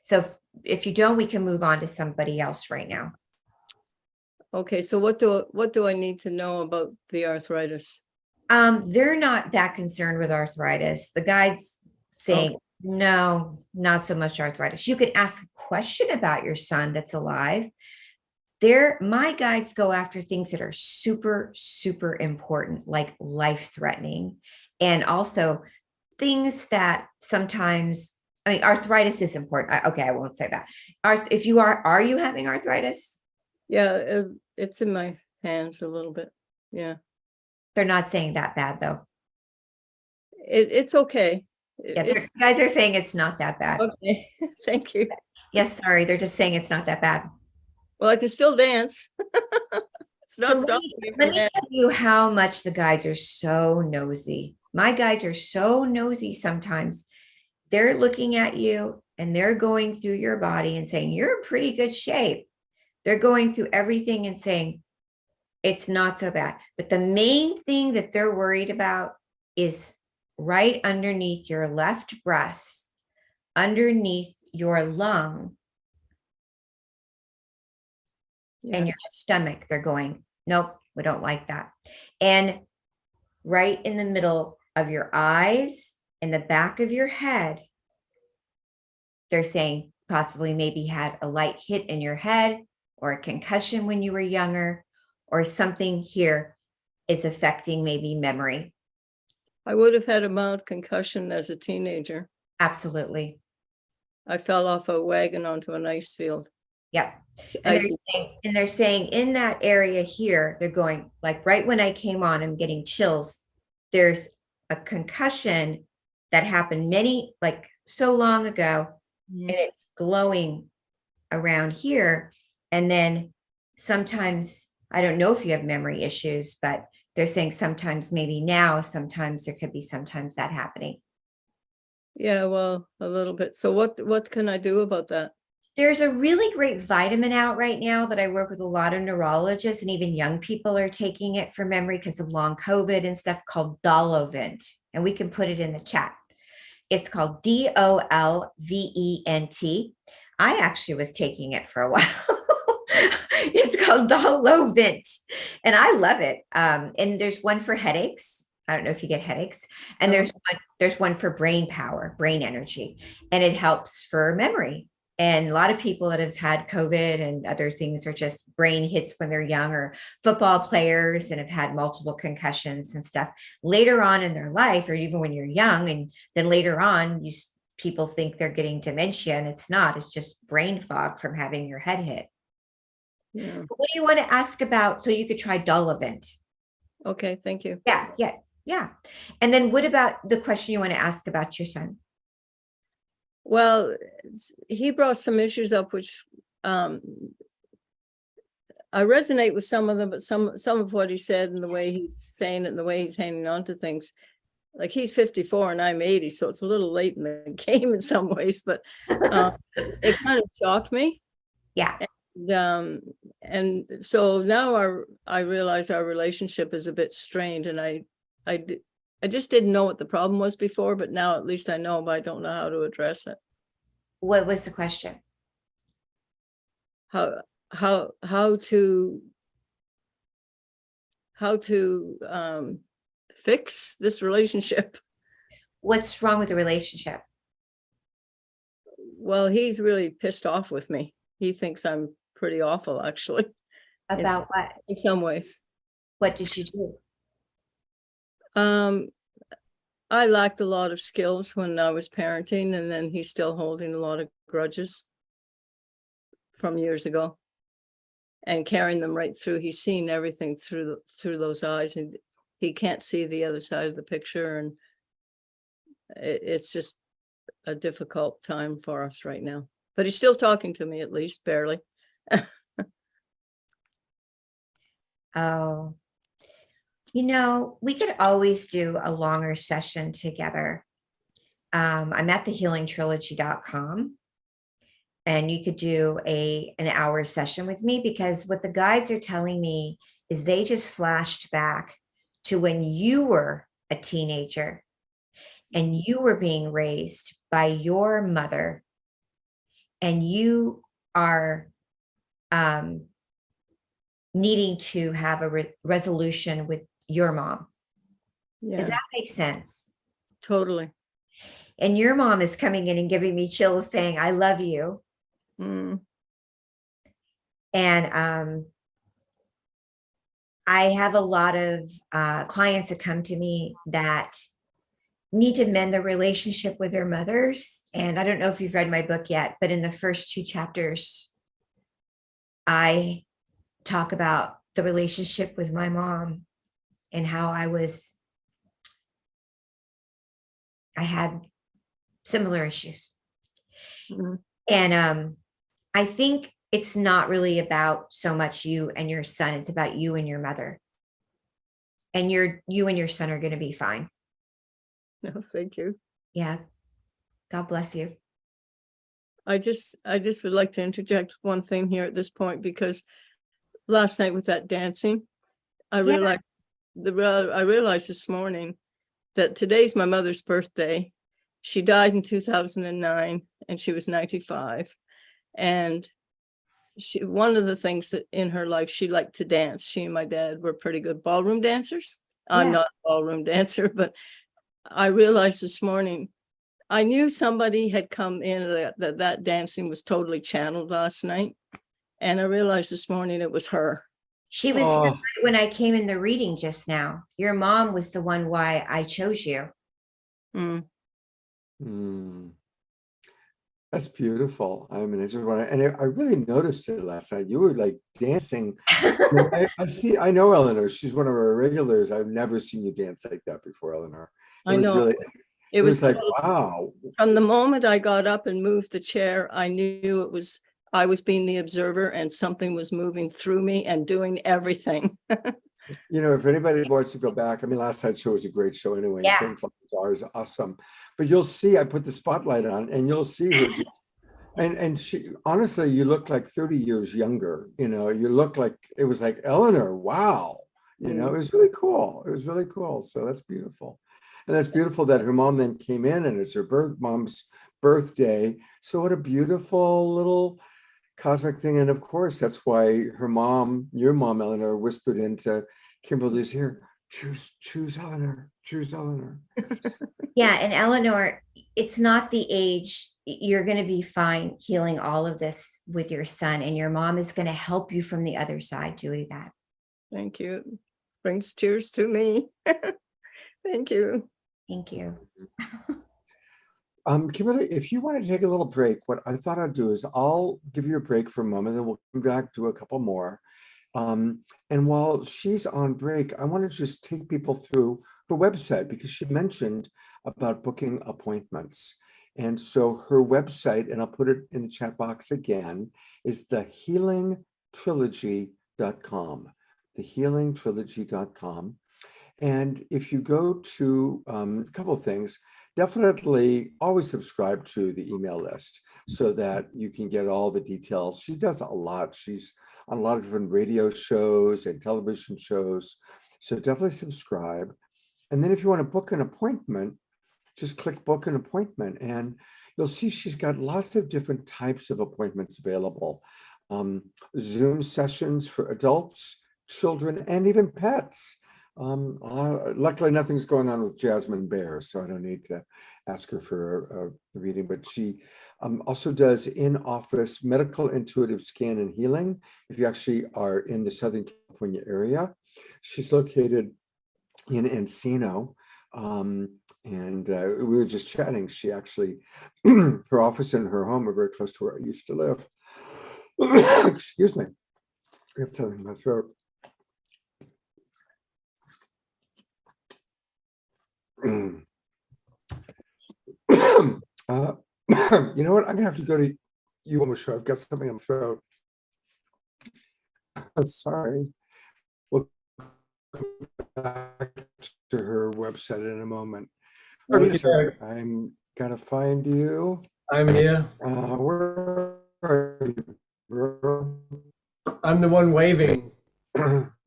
So if you don't, we can move on to somebody else right now. Okay, so what do I need to know about the arthritis? They're not that concerned with arthritis. The guides saying, no, not so much arthritis. You could ask a question about your son that's alive. My guides go after things that are super, super important, like life-threatening, and also things that sometimes, I mean, arthritis is important. Okay, I won't say that. If you are you having arthritis? Yeah, it's in my hands a little bit. Yeah. They're not saying that bad though. It's okay. Yeah, guys are saying it's not that bad. Okay, thank you. Yes, sorry, they're just saying it's not that bad. Well, I can still dance. It's not So let me tell you how much the guides are so nosy. My guides are so nosy sometimes. They're looking at you and they're going through your body and saying, you're in pretty good shape. They're going through everything and saying, it's not so bad. But the main thing that they're worried about is right underneath your left breast, underneath your lung, and your stomach. They're going, nope, we don't like that. And right in the middle of your eyes and the back of your head, they're saying possibly maybe had a light hit in your head or a concussion when you were younger, or something here is affecting maybe memory. I would have had a mild concussion as a teenager. Absolutely. I fell off a wagon onto an ice field. Yep. And they're saying in that area here, they're going like right when I came on, I'm getting chills. There's a concussion that happened like so long ago, and it's glowing around here. And then sometimes, I don't know if you have memory issues, but they're saying sometimes maybe now, sometimes there could be sometimes that happening. Yeah, well, a little bit. So what can I do about that? There's a really great vitamin out right now that I work with a lot of neurologists, and even young people are taking it for memory because of long COVID and stuff, called Dolovent. And we can put it in the chat. It's called Dolvent. I actually was taking it for a while. It's called Dolovent, and I love it. And there's one for headaches. I don't know if you get headaches. And there's one for brain power, brain energy, and it helps for memory. And a lot of people that have had COVID and other things are just brain hits when they're young, or football players and have had multiple concussions and stuff later on in their life, or even when you're young. And then later on, people think they're getting dementia, and it's not. It's just brain fog from having your head hit. Yeah. What do you want to ask about? So you could try Dolovent. Okay, thank you. Yeah. And then what about the question you want to ask about your son? Well, he brought some issues up, which I resonate with some of them, but some of what he said and the way he's saying it and the way he's hanging on to things. Like, he's 54 and I'm 80, so it's a little late in the game in some ways, but it kind of shocked me. Yeah. And so now I realize our relationship is a bit strained, and I just didn't know what the problem was before, but now at least I know, but I don't know how to address it. What was the question? How to fix this relationship. What's wrong with the relationship? Well, he's really pissed off with me. He thinks I'm pretty awful, actually. About what? In some ways. What did you do? I lacked a lot of skills when I was parenting, and then he's still holding a lot of grudges from years ago and carrying them right through. He's seen everything through those eyes, and he can't see the other side of the picture. And it's just a difficult time for us right now. But he's still talking to me, at least, barely. Oh, we could always do a longer session together. I'm at thehealingtrilogy.com, and you could do an hour session with me, because what the guides are telling me is they just flashed back to when you were a teenager and you were being raised by your mother, and you are needing to have a resolution with your mom. Yeah, Does that make sense? totally. And your mom is coming in and giving me chills, saying, I love you. Mm. And I have a lot of clients that come to me that need to mend their relationship with their mothers. And I don't know if you've read my book yet, but in the first 2 chapters, I talk about the relationship with my mom and how I had similar issues. Mhm. And I think it's not really about so much you and your son. It's about you and your mother. And you and your son are going to be fine. No, thank you. Yeah. God bless you. I just would like to interject one thing here at this point, because last night with that dancing, I Yeah. realized this morning that today's my mother's birthday. She died in 2009 and she was 95. And one of the things that in her life, she liked to dance. She and my dad were pretty good ballroom dancers. I'm Yeah. not a ballroom dancer, but I realized this morning, I knew somebody had come in that dancing was totally channeled last night. And I realized this morning it was her. She was Oh. here right when I came in the reading just now. Your mom was the one why I chose you. Mm. That's beautiful. I mean, I really noticed it last night. You were like dancing. I know Eleanor. She's one of our regulars. I've never seen you dance like that before, Eleanor. I know. It was like, totally, wow. from the moment I got up and moved the chair, I knew I was being the observer, and something was moving through me and doing everything. If anybody wants to go back, I mean, last night's show was a great show anyway. Yeah. Cornflower is awesome. But you'll see, I put the spotlight on, and you'll see her. And she, honestly, you look like 30 years younger. You look like, it was like, Eleanor, wow. It was really cool. It was really cool. So that's beautiful. And that's beautiful that her mom then came in, and it's her mom's birthday. So what a beautiful little cosmic thing. And of course, that's why her mom, your mom, Eleanor, whispered into Kimberly's ear, choose Eleanor, choose Eleanor. Yeah. And Eleanor, it's not the age. You're going to be fine healing all of this with your son, and your mom is going to help you from the other side doing that. Thank you. Brings tears to me. Thank you. Thank you. Kimberly, if you want to take a little break, what I thought I'd do is I'll give you a break for a moment, then we'll come back to a couple more. And while she's on break, I want to just take people through her website, because she mentioned about booking appointments. And so her website, and I'll put it in the chat box again, is thehealingtrilogy.com, thehealingtrilogy.com. And if you go to a couple of things, definitely always subscribe to the email list so that you can get all the details. She does a lot. She's on a lot of different radio shows and television shows. So definitely subscribe. And then if you want to book an appointment, just click book an appointment, and you'll see she's got lots of different types of appointments available. Zoom sessions for adults, children, and even pets. Luckily, nothing's going on with Jasmine Bear, so I don't need to ask her for a reading, but she also does in-office medical intuitive scan and healing if you actually are in the Southern California area. She's located in Encino, and we were just chatting. She actually, her office and her home are very close to where I used to live. Excuse me, I got something in my throat. You know what? I'm gonna have to go to you, Michelle. I've got something in my throat. I'm sorry. We'll come back to her website in a moment. I'm gonna find you. I'm here. Where are you, bro? I'm the one waving.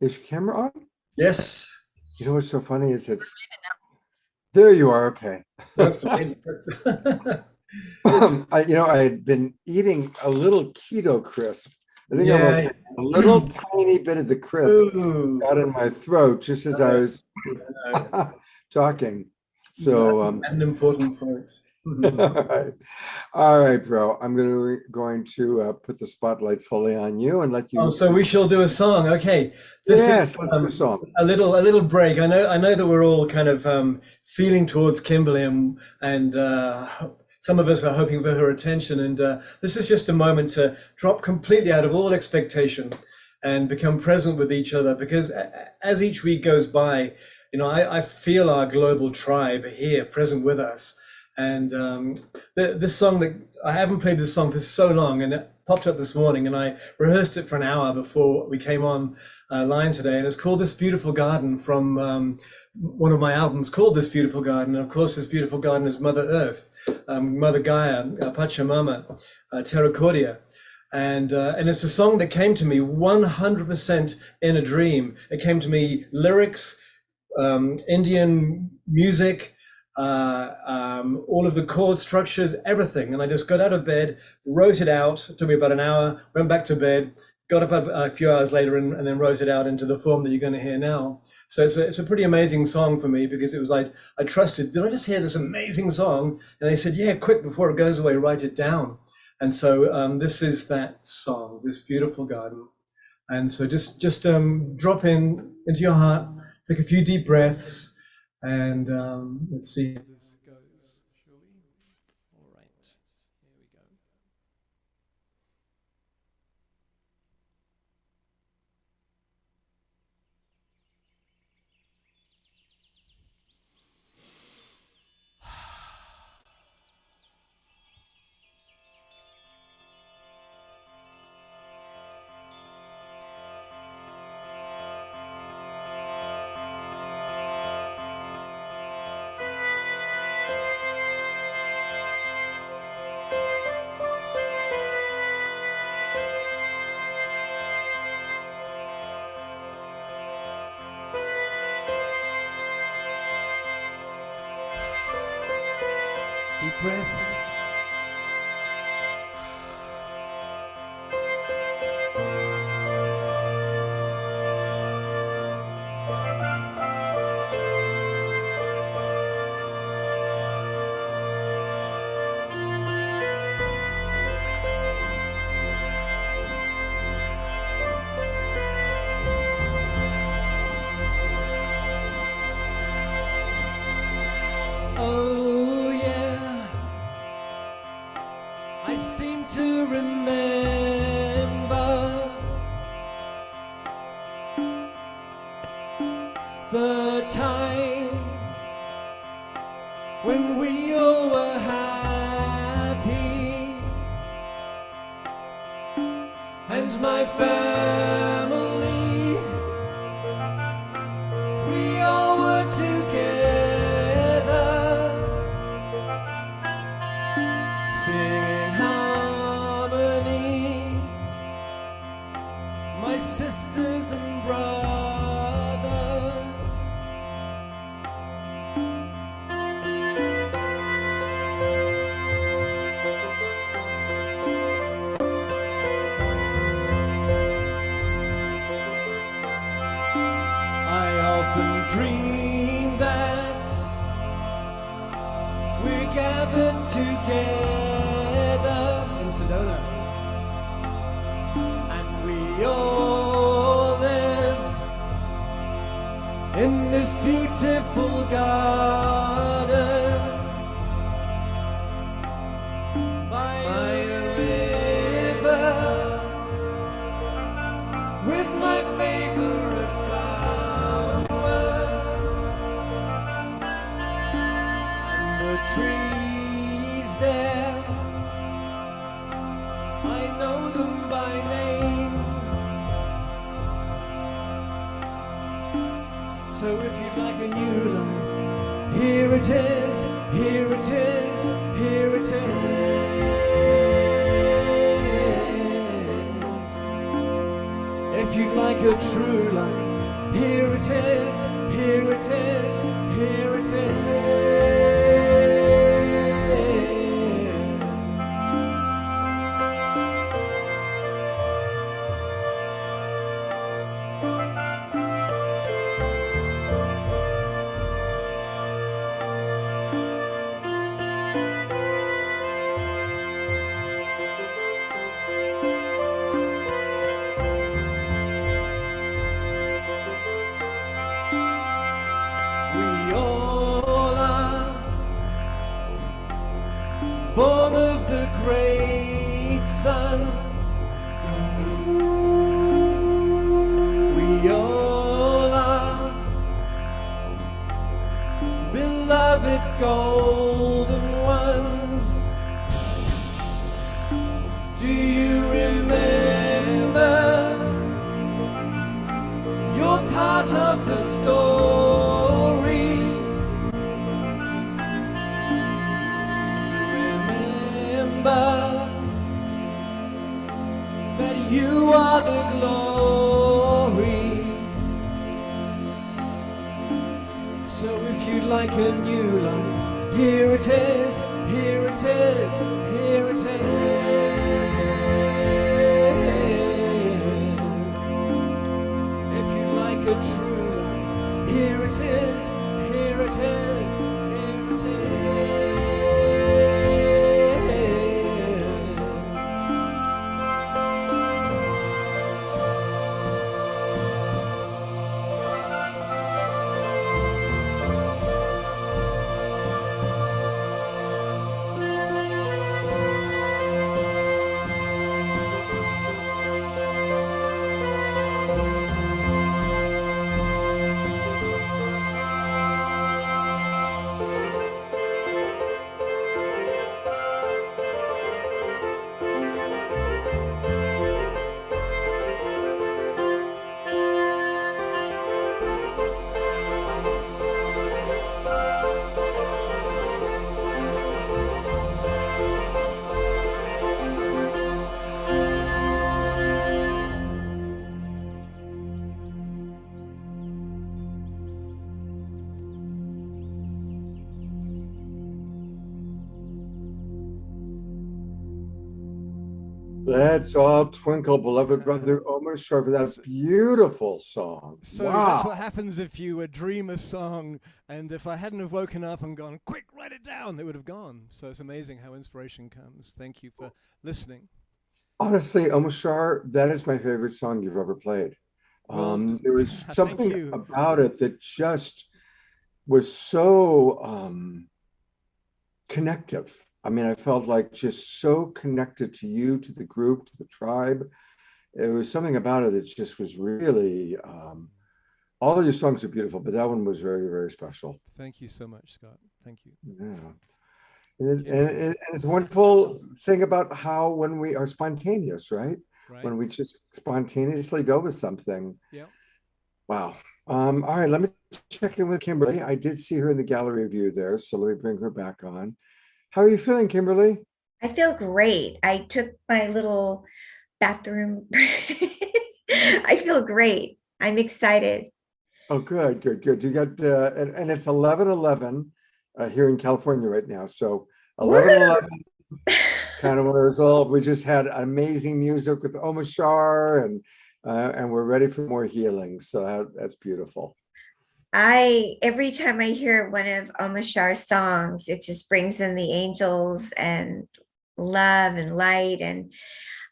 Is your camera on? Yes. You know what's so funny is it's there. You are. Okay. That's fine. I had been eating a little keto crisp. I think I a little tiny bit of the crisp got in my throat just as I was talking. So an important point. all right, bro. I'm going to put the spotlight fully on you and let you. Oh, so we shall do a song. Okay. This is a song. A little break. I know that we're all kind of feeling towards Kimberly, and some of us are hoping for her attention. And this is just a moment to drop completely out of all expectation and become present with each other. Because as each week goes by, I feel our global tribe here present with us. And this song, that I haven't played this song for so long, and it popped up this morning, and I rehearsed it for an hour before we came on line today. And it's called This Beautiful Garden, from one of my albums called This Beautiful Garden. And of course, this beautiful garden is Mother Earth, Mother Gaia, Pachamama, Terra Cordia. And it's a song that came to me 100% in a dream. It came to me lyrics, Indian music, all of the chord structures, everything. And I just got out of bed, wrote it out. It took me about an hour, went back to bed, got up a few hours later, and then wrote it out into the form that you're going to hear now. So it's a pretty amazing song for me, because it was like, I trusted, did I just hear this amazing song? And they said, yeah, quick, before it goes away, write it down. And so this is that song, This Beautiful Garden. And so just drop into your heart, take a few deep breaths, and let's see how this goes, shall we? All right, here we go. Deep breath. Oh yeah, I seem to remember the time when we all were happy, and my family, we all were together, singing harmonies, my sisters and brothers, all live in this beautiful garden by a river with my favorite flowers and the trees there. I know them by name. So if you'd like a new life, here it is, here it is, here it is. If you'd like a true life, here it is, here it is, here it is. We all are born of the great sun. We all are beloved golden ones. Do you remember? You're part of the story. Remember that you are the glory. So if you'd like a new life, here it is, here it is, here it is. If you like a true life, here it is, here it is, here it is. Let's all twinkle, beloved brother Omar Shar, for that beautiful song. So Wow. that's what happens if you dream a song, and if I hadn't have woken up and gone, quick, write it down, it would have gone. So it's amazing how inspiration comes. Thank you for listening. Honestly, Omar Shar, that is my favorite song you've ever played. Well, There was thank something you. about it that just was so connective. I mean, I felt like just so connected to you, to the group, to the tribe. There was something about it that just was really, all of your songs are beautiful, but that one was very, very special. Thank you so much, Scott. Thank you. Yeah. And it's a wonderful thing about how when we are spontaneous, right? Right? When we just spontaneously go with something. Yeah. Wow. All right, let me check in with Kimberly. I did see her in the gallery view there, so let me bring her back on. How are you feeling, Kimberly? I feel great. I took my little bathroom. I feel great. I'm excited. Oh, good, good, good. You got, and it's 11:11 here in California right now. So 11:11, kind of one of those old. We just had amazing music with Omar Shar, and we're ready for more healing. So that's beautiful. Every time I hear one of Omar Shar's songs, it just brings in the angels and love and light. And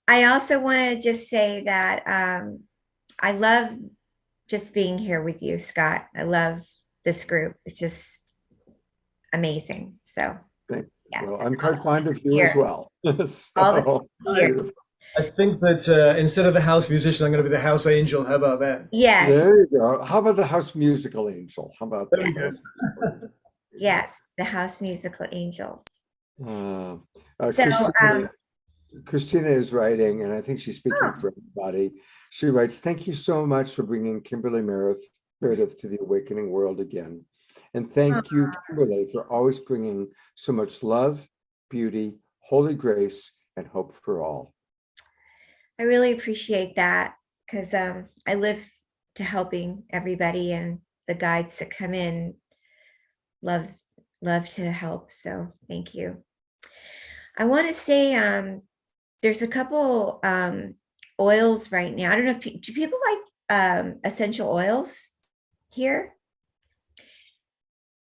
I also want to just say that I love just being here with you, Scott. I love this group. It's just amazing. So, Thank- yes. Well, I'm quite fond of you Here. as well. All the here. I think that instead of the house musician, I'm going to be the house angel. How about that? Yes. There you go. How about the house musical angel? How about There we that? go. Yes. The House Musical Angels. Uh, So, Christina is writing, and I think she's speaking Oh. for everybody. She writes, "Thank you so much for bringing Kimberly Meredith to the awakening world again. And thank you, Kimberly, for always bringing so much love, beauty, holy grace, and hope for all." I really appreciate that because I live to helping everybody, and the guides that come in love to help. So thank you. I want to say there's a couple oils right now. I don't know if do people like essential oils here?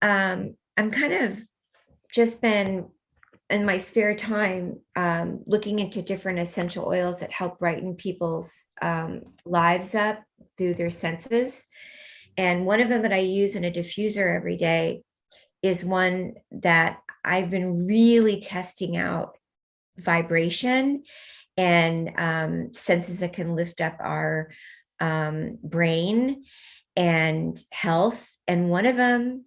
I'm kind of just been in my spare time looking into different essential oils that help brighten people's lives up through their senses. And one of them that I use in a diffuser every day is one that I've been really testing out vibration and senses that can lift up our brain and health. And one of them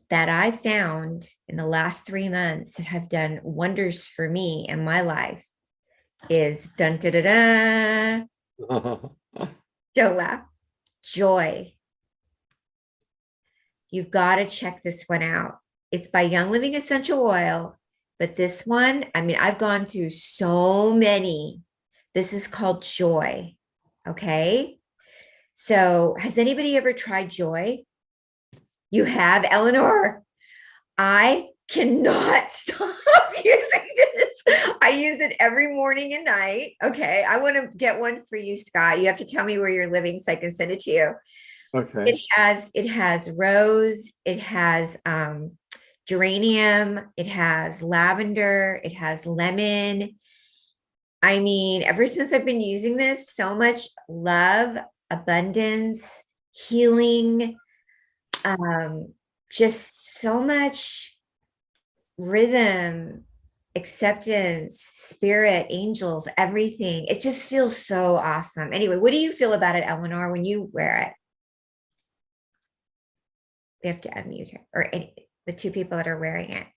that I found in the last 3 months that have done wonders for me and my life is dun da da da. Don't laugh. Joy. You've got to check this one out. It's by Young Living Essential Oil, but this one, I mean, I've gone through so many. This is called Joy. Okay. So has anybody ever tried Joy? You have, Eleanor. I cannot stop using this. I use it every morning and night. Okay. I want to get one for you, Scott. You have to tell me where you're living so I can send it to you. Okay. It has rose, it has geranium, it has lavender, it has lemon. I mean, ever since I've been using this, so much love, abundance, healing, just so much rhythm, acceptance, spirit, angels, everything. It just feels so awesome. Anyway, what do you feel about it, Eleanor, when you wear it? We have to unmute her or the two people that are wearing it.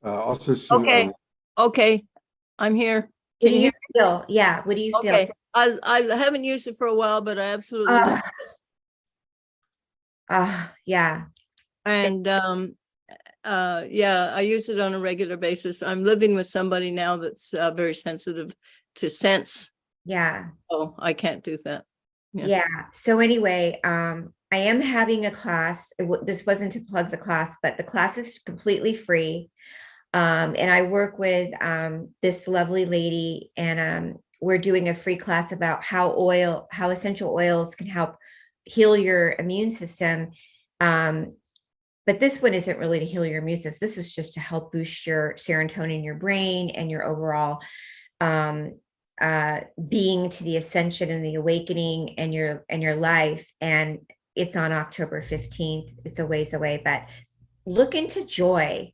Also, Okay. Okay. I'm here. What do you feel? Yeah. What do you feel? Okay. I haven't used it for a while, but I absolutely love it. Yeah. And yeah, I use it on a regular basis. I'm living with somebody now that's very sensitive to scents. Yeah. Oh, I can't do that. Yeah. So anyway, I am having a class. This wasn't to plug the class, but the class is completely free. And I work with this lovely lady, and we're doing a free class about how essential oils can help heal your immune system. But this one isn't really to heal your immune system. This is just to help boost your serotonin in your brain and your overall being to the ascension and the awakening and your life. And it's on October 15th. It's a ways away, but look into Joy.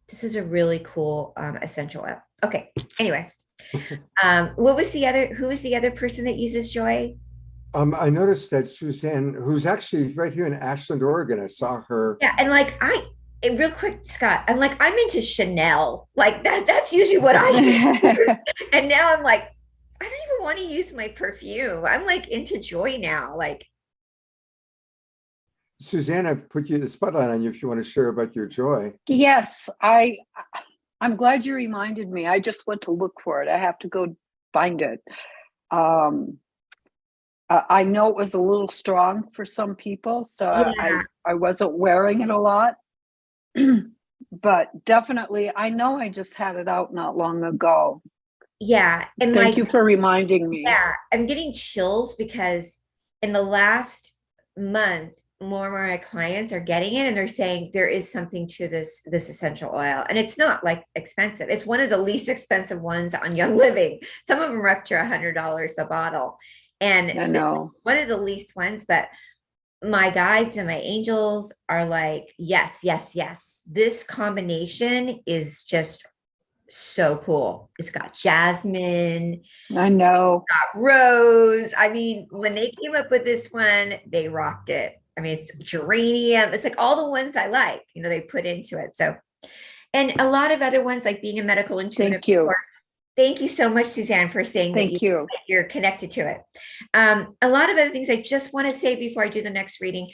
This is a really cool essential oil. Okay. Anyway, who was the other person that uses Joy? I noticed that Suzanne, who's actually right here in Ashland, Oregon, I saw her. Yeah, and like real quick, Scott, I'm into Chanel. Like that's usually what I use. And now I'm like, I don't even want to use my perfume. I'm like into Joy now. Like, Suzanne, I've put the spotlight on you if you want to share about your Joy. Yes, I'm glad you reminded me. I just went to look for it. I have to go find it. I know it was a little strong for some people, so yeah. I wasn't wearing it a lot. But definitely, I know I just had it out not long ago. Yeah. And Thank you for reminding me. Yeah, I'm getting chills because in the last month, more and more of my clients are getting it, and they're saying there is something to this essential oil, and it's not like expensive. It's one of the least expensive ones on Young Living. Some of them are up to $100 a bottle, and I know. one of the least ones. But my guides and my angels are like, yes, yes, yes. This combination is just so cool. It's got jasmine, I know. got rose. I mean, when they came up with this one, they rocked it. I mean, it's geranium. It's like all the ones I like, they put into it. So, and a lot of other ones like being a medical intuitive. Thank you. Thank you so much, Suzanne, for saying Thank you. that you're connected to it. A lot of other things I just want to say before I do the next reading.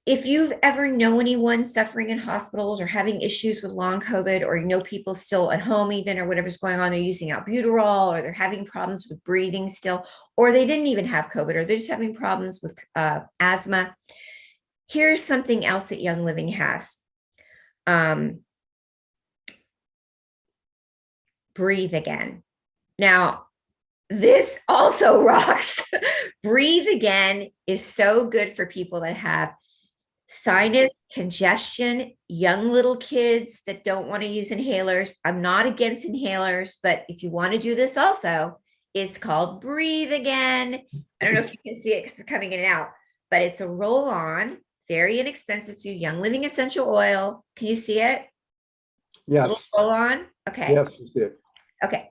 If you've ever know anyone suffering in hospitals or having issues with long COVID, or people still at home even, or whatever's going on, they're using albuterol, or they're having problems with breathing still, or they didn't even have COVID, or they're just having problems with asthma. Here's something else that Young Living has. Breathe Again. Now, this also rocks. Breathe Again is so good for people that have sinus congestion, young little kids that don't want to use inhalers. I'm not against inhalers, but if you want to do this also, it's called Breathe Again. I don't know if you can see it because it's coming in and out, but it's a roll-on, very inexpensive to Young Living essential oil. Can you see it? Yes. Roll-on. Okay. Yes, you see it. Okay.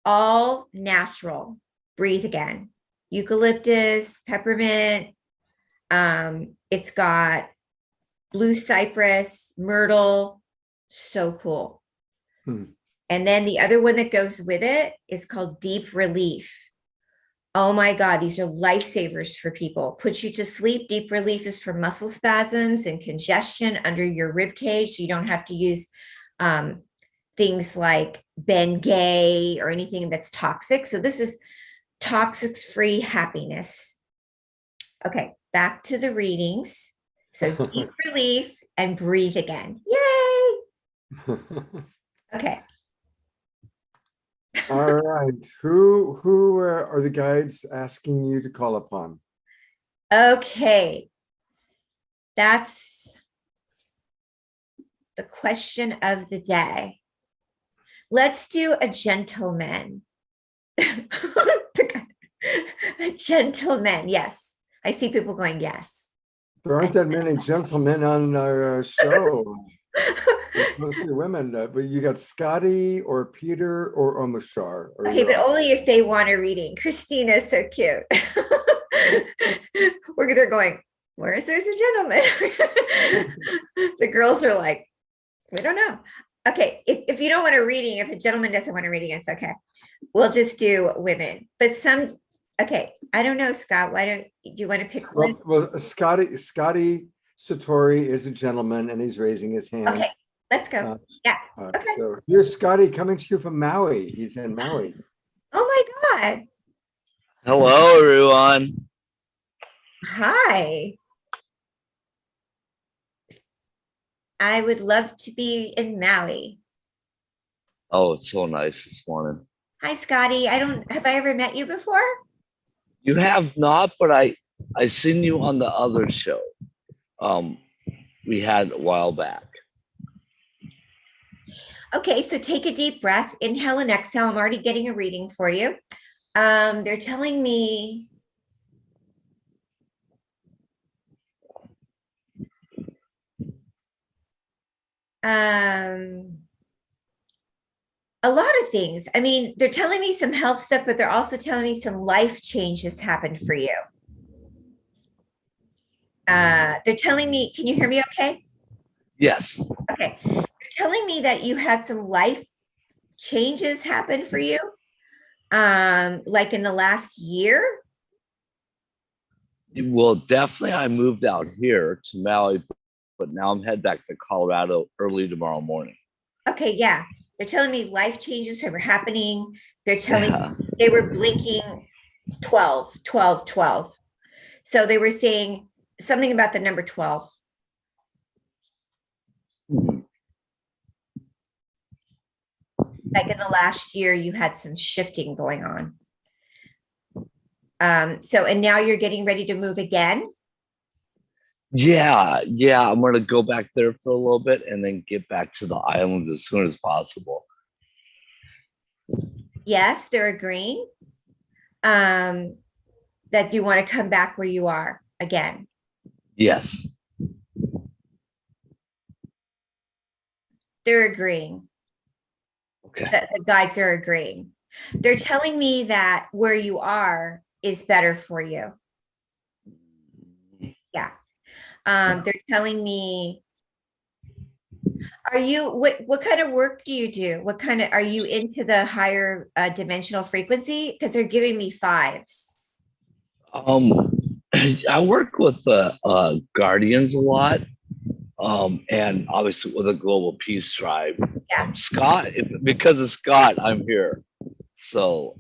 All natural. Breathe Again. Eucalyptus, peppermint. It's got blue cypress, myrtle. So cool. And then the other one that goes with it is called Deep Relief. Oh my God, these are lifesavers for people. Puts you to sleep. Deep Relief is for muscle spasms and congestion under your rib cage, so you don't have to use things like Bengay or anything that's toxic. So this is toxic-free happiness. Okay, back to the readings. So Deep Relief and Breathe Again. Yay! Okay. All right. Who are the guides asking you to call upon? Okay. That's the question of the day. Let's do a gentleman. A gentleman, yes. I see people going, yes. There aren't that many gentlemen on our show. It's mostly women, but you got Scotty or Peter or Omashar. Okay, but only if they want a reading. Christina's so cute. They're going, where's there's a gentleman? The girls are like, we don't know. Okay, if you don't want a reading, if a gentleman doesn't want a reading, it's okay. We'll just do women. But okay, I don't know, Scott. Do you want to pick one? Well, Scotty Satori is a gentleman and he's raising his hand. Okay, let's go. Yeah. Okay. So here's Scotty coming to you from Maui. He's in Maui. Oh my God. Hello, everyone. Hi. I would love to be in Maui. Oh, it's so nice this morning. Hi, Scotty. Have I ever met you before? You have not, but I seen you on the other show we had a while back. Okay, so take a deep breath, inhale and exhale. I'm already getting a reading for you. They're telling me a lot of things. I mean, they're telling me some health stuff, but they're also telling me some life changes happened for you. They're telling me, can you hear me okay? Yes. Okay. They're telling me that you had some life changes happen for you, like in the last year. Well, definitely I moved out here to Maui, but now I'm headed back to Colorado early tomorrow morning. Okay, yeah. They're telling me life changes were happening. They're telling me they were blinking 12, 12, 12. So they were saying something about the number 12. Like in the last year, you had some shifting going on. And now you're getting ready to move again? Yeah, I'm gonna go back there for a little bit and then get back to the island as soon as possible. Yes, they're agreeing that you want to come back where you are again. Yes. They're agreeing. Okay. The guides are agreeing. They're telling me that where you are is better for you. Yeah. They're telling me, what kind of work do you do? What kind of, are you into the higher dimensional frequency? Because they're giving me 5s. I work with guardians a lot, and obviously with the Global Peace Tribe. Yeah. Scott, because of Scott, I'm here. So,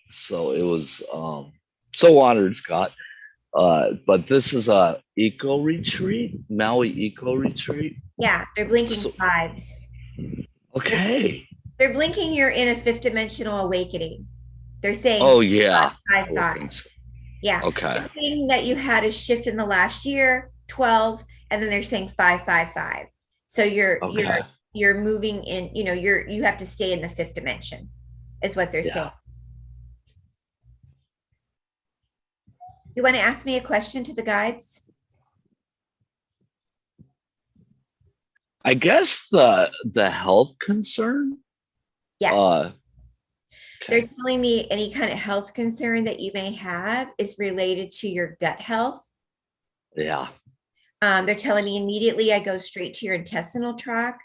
so it was so honored, Scott. But this is a eco retreat, Maui eco retreat. Yeah, they're blinking So- 5s. Okay. They're blinking you're in a 5th dimensional awakening. They're saying, Oh yeah. 5, I would 5. think so. Yeah. Okay. They're saying that you had a shift in the last year, 12, and then they're saying 5, 5, 5. So Okay. you're moving in, you have to stay in the 5th dimension, is what they're saying. You want to ask me a question to the guides? I guess the health concern. Yeah. Okay. They're telling me any kind of health concern that you may have is related to your gut health. Yeah. They're telling me immediately I go straight to your intestinal tract.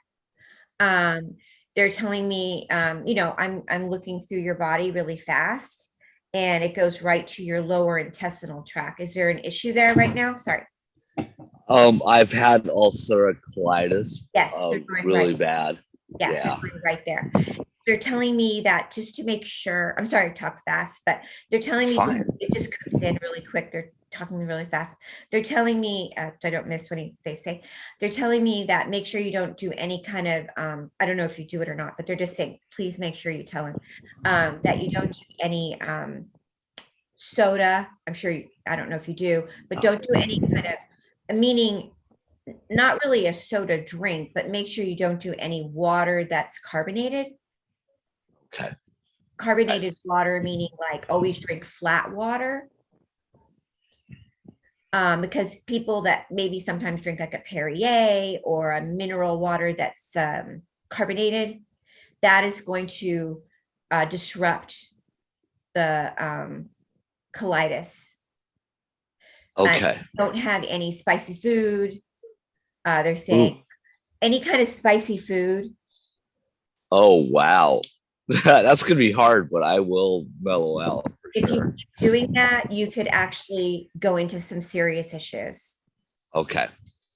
They're telling me, I'm looking through your body really fast and it goes right to your lower intestinal tract. Is there an issue there right now? Sorry. I've had ulcerative colitis. Yes, they're going really right. bad. Yeah, Yeah. they're going right there. They're telling me that just to make sure, I'm sorry to talk fast, but they're telling It's me fine. it just comes in really quick. They're talking really fast. They're telling me, so I don't miss what they say. They're telling me that make sure you don't do any kind of, I don't know if you do it or not, but they're just saying, please make sure you tell them that you don't do any soda. I'm sure I don't know if you do, but don't do any kind of, meaning not really a soda drink, but make sure you don't do any water that's carbonated. Okay. Carbonated water, meaning like always drink flat water. Because people that maybe sometimes drink like a Perrier or a mineral water that's carbonated, that is going to disrupt the colitis. Okay. Don't have any spicy food. They're saying any kind of spicy food. Oh wow. That's gonna be hard, but I will mellow out for If you sure. keep doing that, you could actually go into some serious issues. Okay.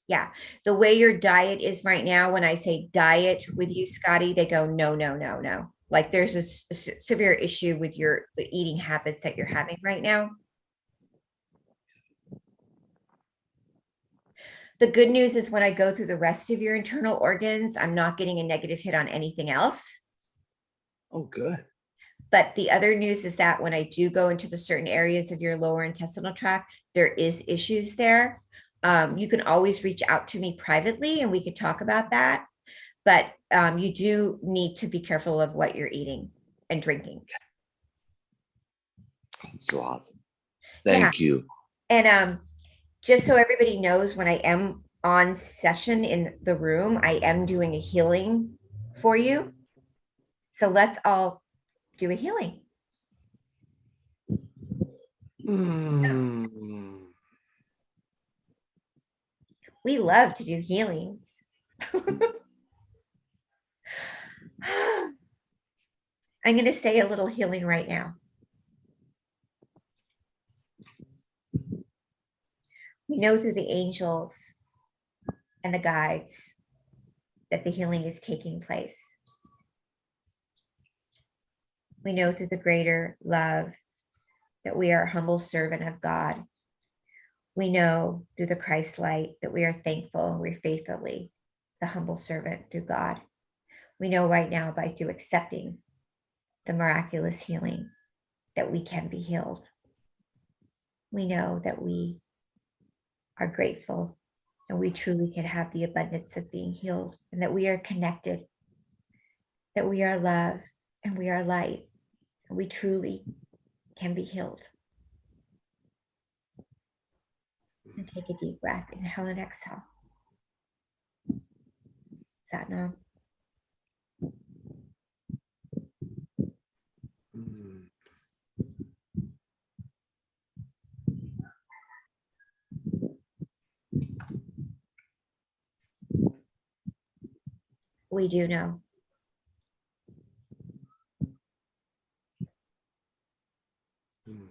Yeah. The way your diet is right now, when I say diet with you, Scotty, they go, no, no, no, no. Like there's a severe issue with your eating habits that you're having right now. The good news is when I go through the rest of your internal organs, I'm not getting a negative hit on anything else. Oh, good. But the other news is that when I do go into the certain areas of your lower intestinal tract, there is issues there. You can always reach out to me privately and we could talk about that. But you do need to be careful of what you're eating and drinking. So awesome. Thank you. And just so everybody knows, when I am on session in the room, I am doing a healing for you. So let's all do a healing. We love to do healings. I'm going to say a little healing right now. We know through the angels and the guides that the healing is taking place. We know through the greater love that we are a humble servant of God. We know through the Christ light that we are thankful and we're faithfully the humble servant through God. We know right now through accepting the miraculous healing that we can be healed. We know that we are grateful, and we truly can have the abundance of being healed, and that we are connected, that we are love and we are light, and we truly can be healed. So take a deep breath, inhale and exhale. Satnam. Mm. We do know. Mm.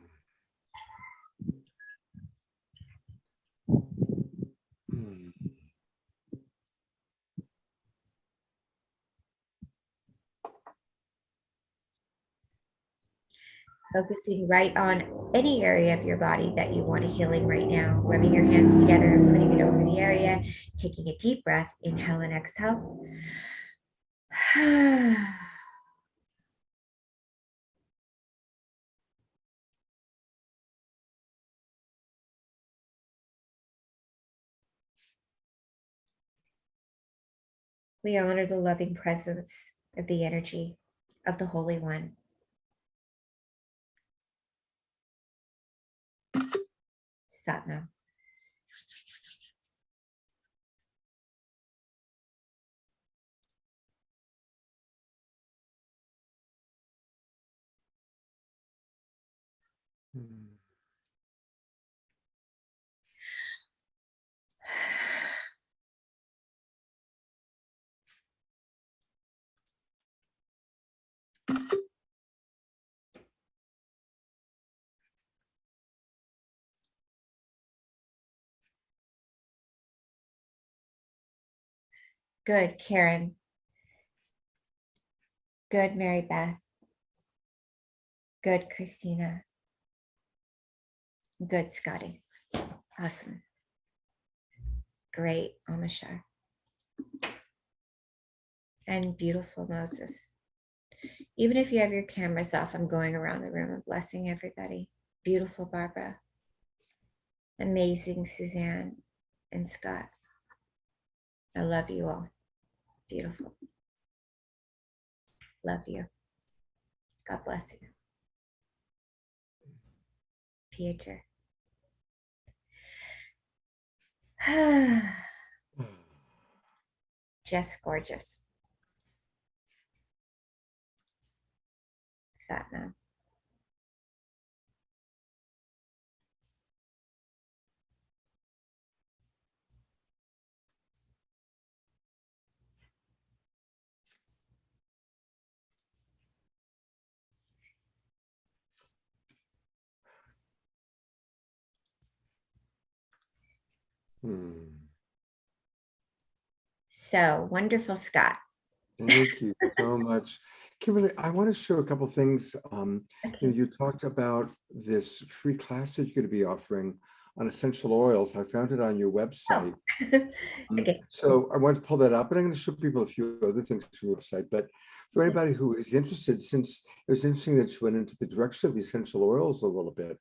Mm. Focusing right on any area of your body that you want a healing right now, rubbing your hands together and putting it over the area, taking a deep breath, inhale and exhale. We honor the loving presence of the energy of the Holy One. Satnam. Mm. Good, Karen. Good, Mary Beth. Good, Christina. Good, Scotty. Awesome. Great, Amashar. And beautiful, Moses. Even if you have your cameras off, I'm going around the room and blessing everybody. Beautiful, Barbara. Amazing, Suzanne and Scott. I love you all. Beautiful. Love you. God bless you. Pieter. Just gorgeous. Satnam. Mm. So wonderful, Scott. Thank you so much. Kimberly, I want to show a couple things. You talked about this free class that you're going to be offering on essential oils. I found it on your website. Okay. So I want to pull that up, and I'm going to show people a few other things from your website. But for anybody who is interested, since it was interesting that she went into the direction of the essential oils a little bit.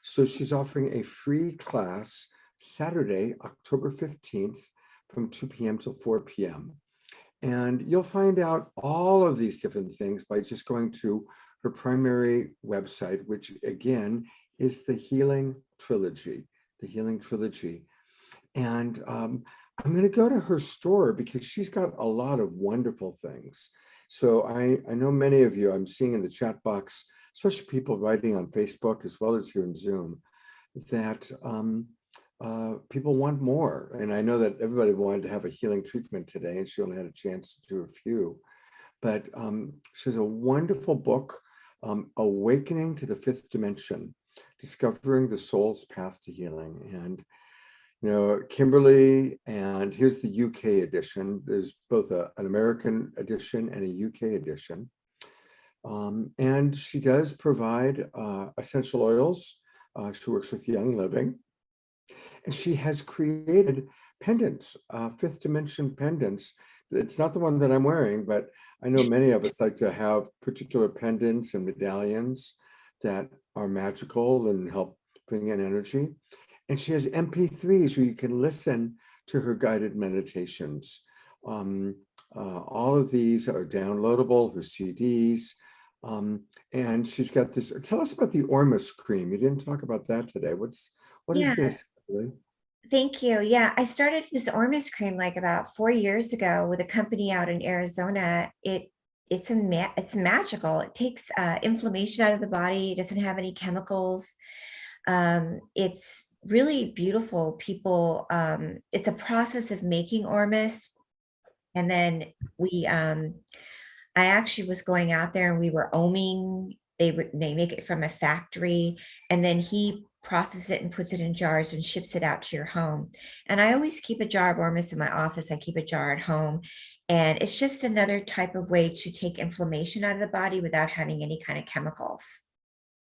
So she's offering a free class Saturday, October 15th from 2 p.m. till 4 p.m. And you'll find out all of these different things by just going to her primary website, which again is the Healing Trilogy, And I'm going to go to her store because she's got a lot of wonderful things. So I know many of you I'm seeing in the chat box, especially people writing on Facebook as well as here in Zoom, that people want more. And I know that everybody wanted to have a healing treatment today, and she only had a chance to do a few. But she has a wonderful book, Awakening to the Fifth Dimension, Discovering the Soul's Path to Healing. And, you know, Kimberly, and here's the UK edition. There's both an American edition and a UK edition. And she does provide essential oils. She works with Young Living. And she has created pendants, fifth dimension pendants. It's not the one that I'm wearing, but I know many of us like to have particular pendants and medallions that are magical and help bring in energy. And she has MP3s where you can listen to her guided meditations. All of these are downloadable, her CDs. And she's got this. Tell us about the Ormus cream. You didn't talk about that today. What Yeah. is this? Really? Thank you. Yeah, I started this Ormus cream like about 4 years ago with a company out in Arizona. It's magical. It takes inflammation out of the body. It doesn't have any chemicals. It's really beautiful. People, it's a process of making Ormus, and then I actually was going out there and we were ohming. They make it from a factory, and then he processes it and puts it in jars and ships it out to your home. And I always keep a jar of Ormus in my office. I keep a jar at home. And it's just another type of way to take inflammation out of the body without having any kind of chemicals.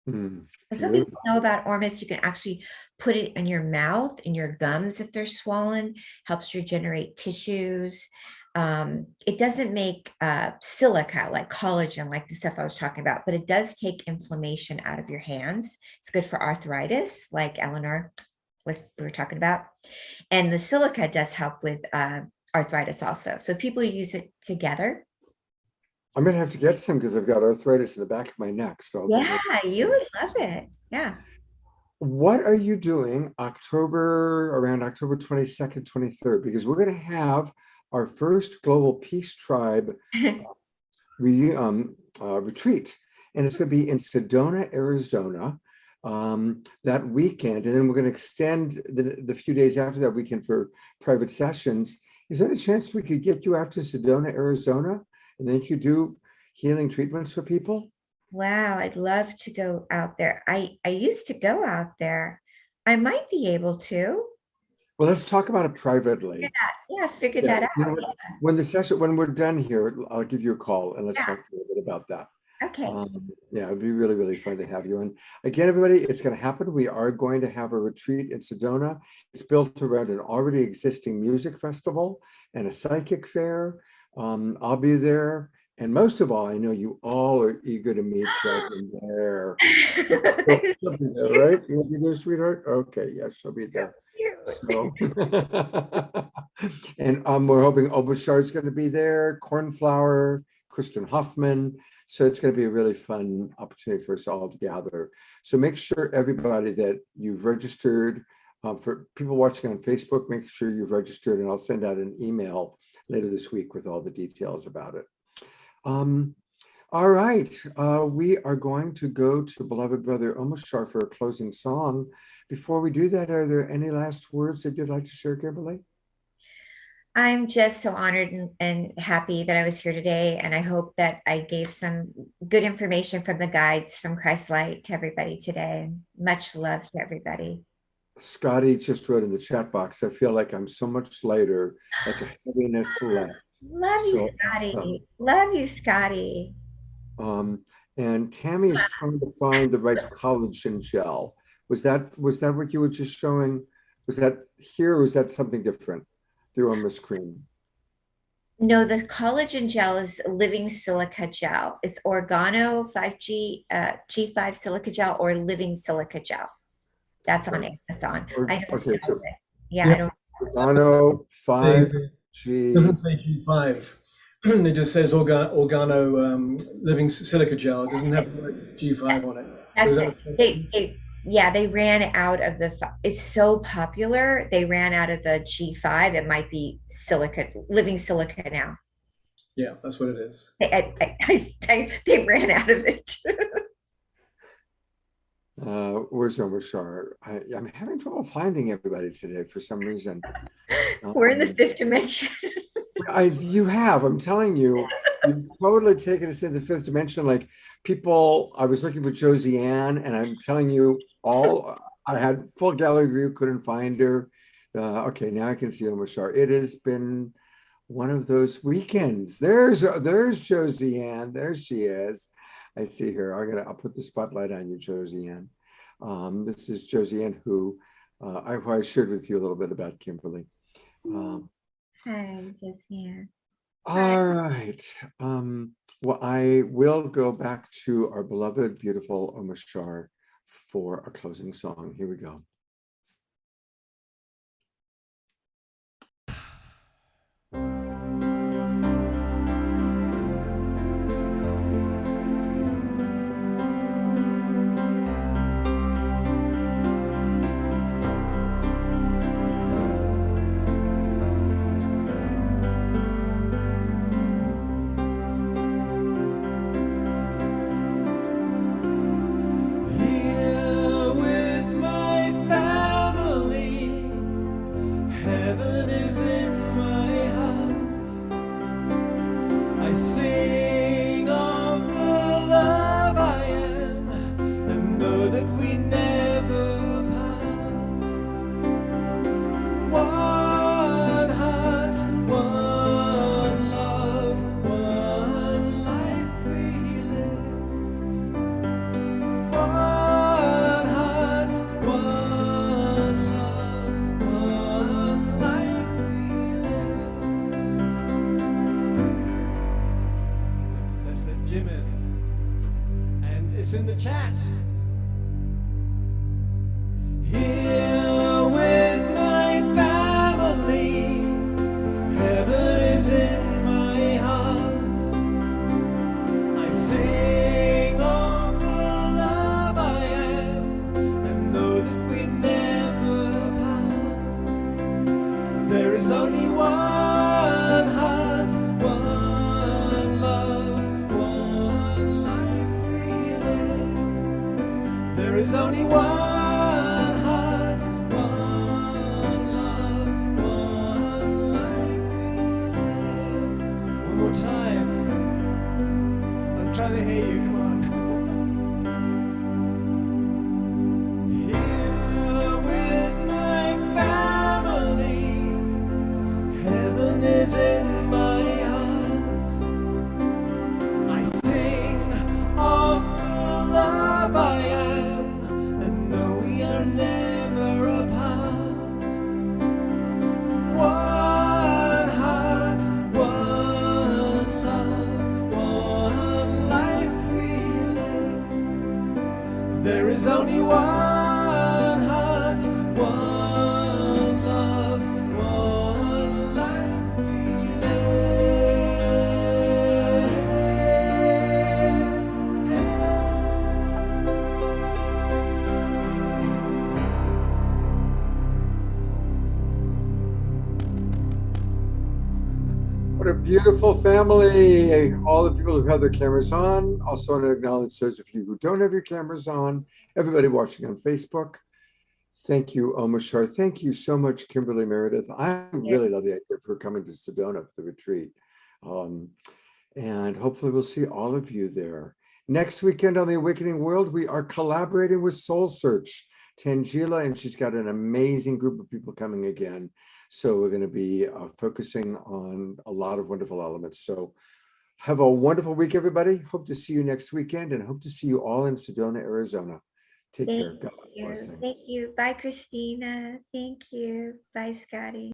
Some people know about Ormus. You can actually put it in your mouth, in your gums if they're swollen, helps regenerate tissues. It doesn't make silica like collagen, like the stuff I was talking about, but it does take inflammation out of your hands. It's good for arthritis, like Eleanor we were talking about. And the silica does help with arthritis also. So people use it together. I'm going to have to get some because I've got arthritis in the back of my neck. So yeah, you would love it. Yeah. What are you doing around October 22nd, 23rd? Because we're going to have our first Global Peace Tribe retreat. And it's going to be in Sedona, Arizona that weekend. And then we're going to extend the few days after that weekend for private sessions. Is there any chance we could get you out to Sedona, Arizona? And then you could do healing treatments for people? Wow, I'd love to go out there. I used to go out there. I might be able to. Well, let's talk about it privately. Figure that out. You know, when we're done here, I'll give you a call and let's talk a little bit about that. Okay. Yeah, it'd be really, really fun to have you. And again, everybody, it's going to happen. We are going to have a retreat in Sedona. It's built around an already existing music festival and a psychic fair. I'll be there. And most of all, I know you all are eager to meet Jasmine there. She'll be there, right? You'll be there, sweetheart? Okay, yes, she'll be there. So, and we're hoping Obashar is going to be there, Cornflower, Kristen Huffman. So it's going to be a really fun opportunity for us all to gather. So make sure everybody that you've registered. For people watching on Facebook, make sure you've registered, and I'll send out an email later this week with all the details about it. All right, we are going to go to beloved brother Omashar for a closing song. Before we do that, are there any last words that you'd like to share, Kimberly? I'm just so honored and happy that I was here today. And I hope that I gave some good information from the guides from Christ Light to everybody today. Much love to everybody. Scotty just wrote in the chat box, I feel like I'm so much lighter, like a heaviness left. Love you, Scotty. Love you, Scotty. And Tammy is trying to find the right collagen gel. Was that what you were just showing? Was that here or was that something different? The Ormus cream. No, the collagen gel is living silica gel. It's Organo 5G G5 silica gel or living silica gel. That's on Amazon. I don't sell it. Yeah, I don't. Organo 5G. It doesn't say G5. It just says Organo living silica gel. It doesn't have G5 on it. That's they ran out of it's so popular. They ran out of the G5. It might be living silica now. Yeah, that's what it is. They ran out of it. Where's Omashar? I'm having trouble finding everybody today for some reason. We're in the fifth dimension. I'm telling you, you've totally taken us into the fifth dimension. Like people, I was looking for Josie Ann, and I'm telling you, I had full gallery view, couldn't find her. Okay, now I can see Omashar. It has been one of those weekends. There's Josie Ann. There she is. I see her. I'll put the spotlight on you, Josie Ann. This is Josie Ann, who I shared with you a little bit about Kimberly. Hi, Josie Ann. All right. Well, I will go back to our beloved, beautiful Omashar for a closing song. Here we go. voice in the chat. Here with my family, heaven is in my heart. I sing of the love I am and know that we never part. There is only one heart, one love, one life we live. There is only one heart, one love, one life we live. One more time. I'm trying to hear you, come on. Here with my family, heaven is in my heart. I sing of the love I am and know we are never apart. One heart, one love, one life we live. There is only one heart, one love, one life we What a beautiful family. All the people who have their cameras on. Also want to acknowledge those of you who don't have your cameras on. Everybody watching on Facebook. Thank you, Omashar. Thank you so much, Kimberly Meredith. I really love the idea of her coming to Sedona for the retreat. And hopefully we'll see all of you there. Next weekend on The Awakening World, we are collaborating with Soul Search, Tangela, and she's got an amazing group of people coming again. So we're going to be focusing on a lot of wonderful elements. So have a wonderful week, everybody. Hope to see you next weekend and hope to see you all in Sedona, Arizona. Take care. God's blessings. Thank you. Bye, Christina. Thank you. Bye, Scotty.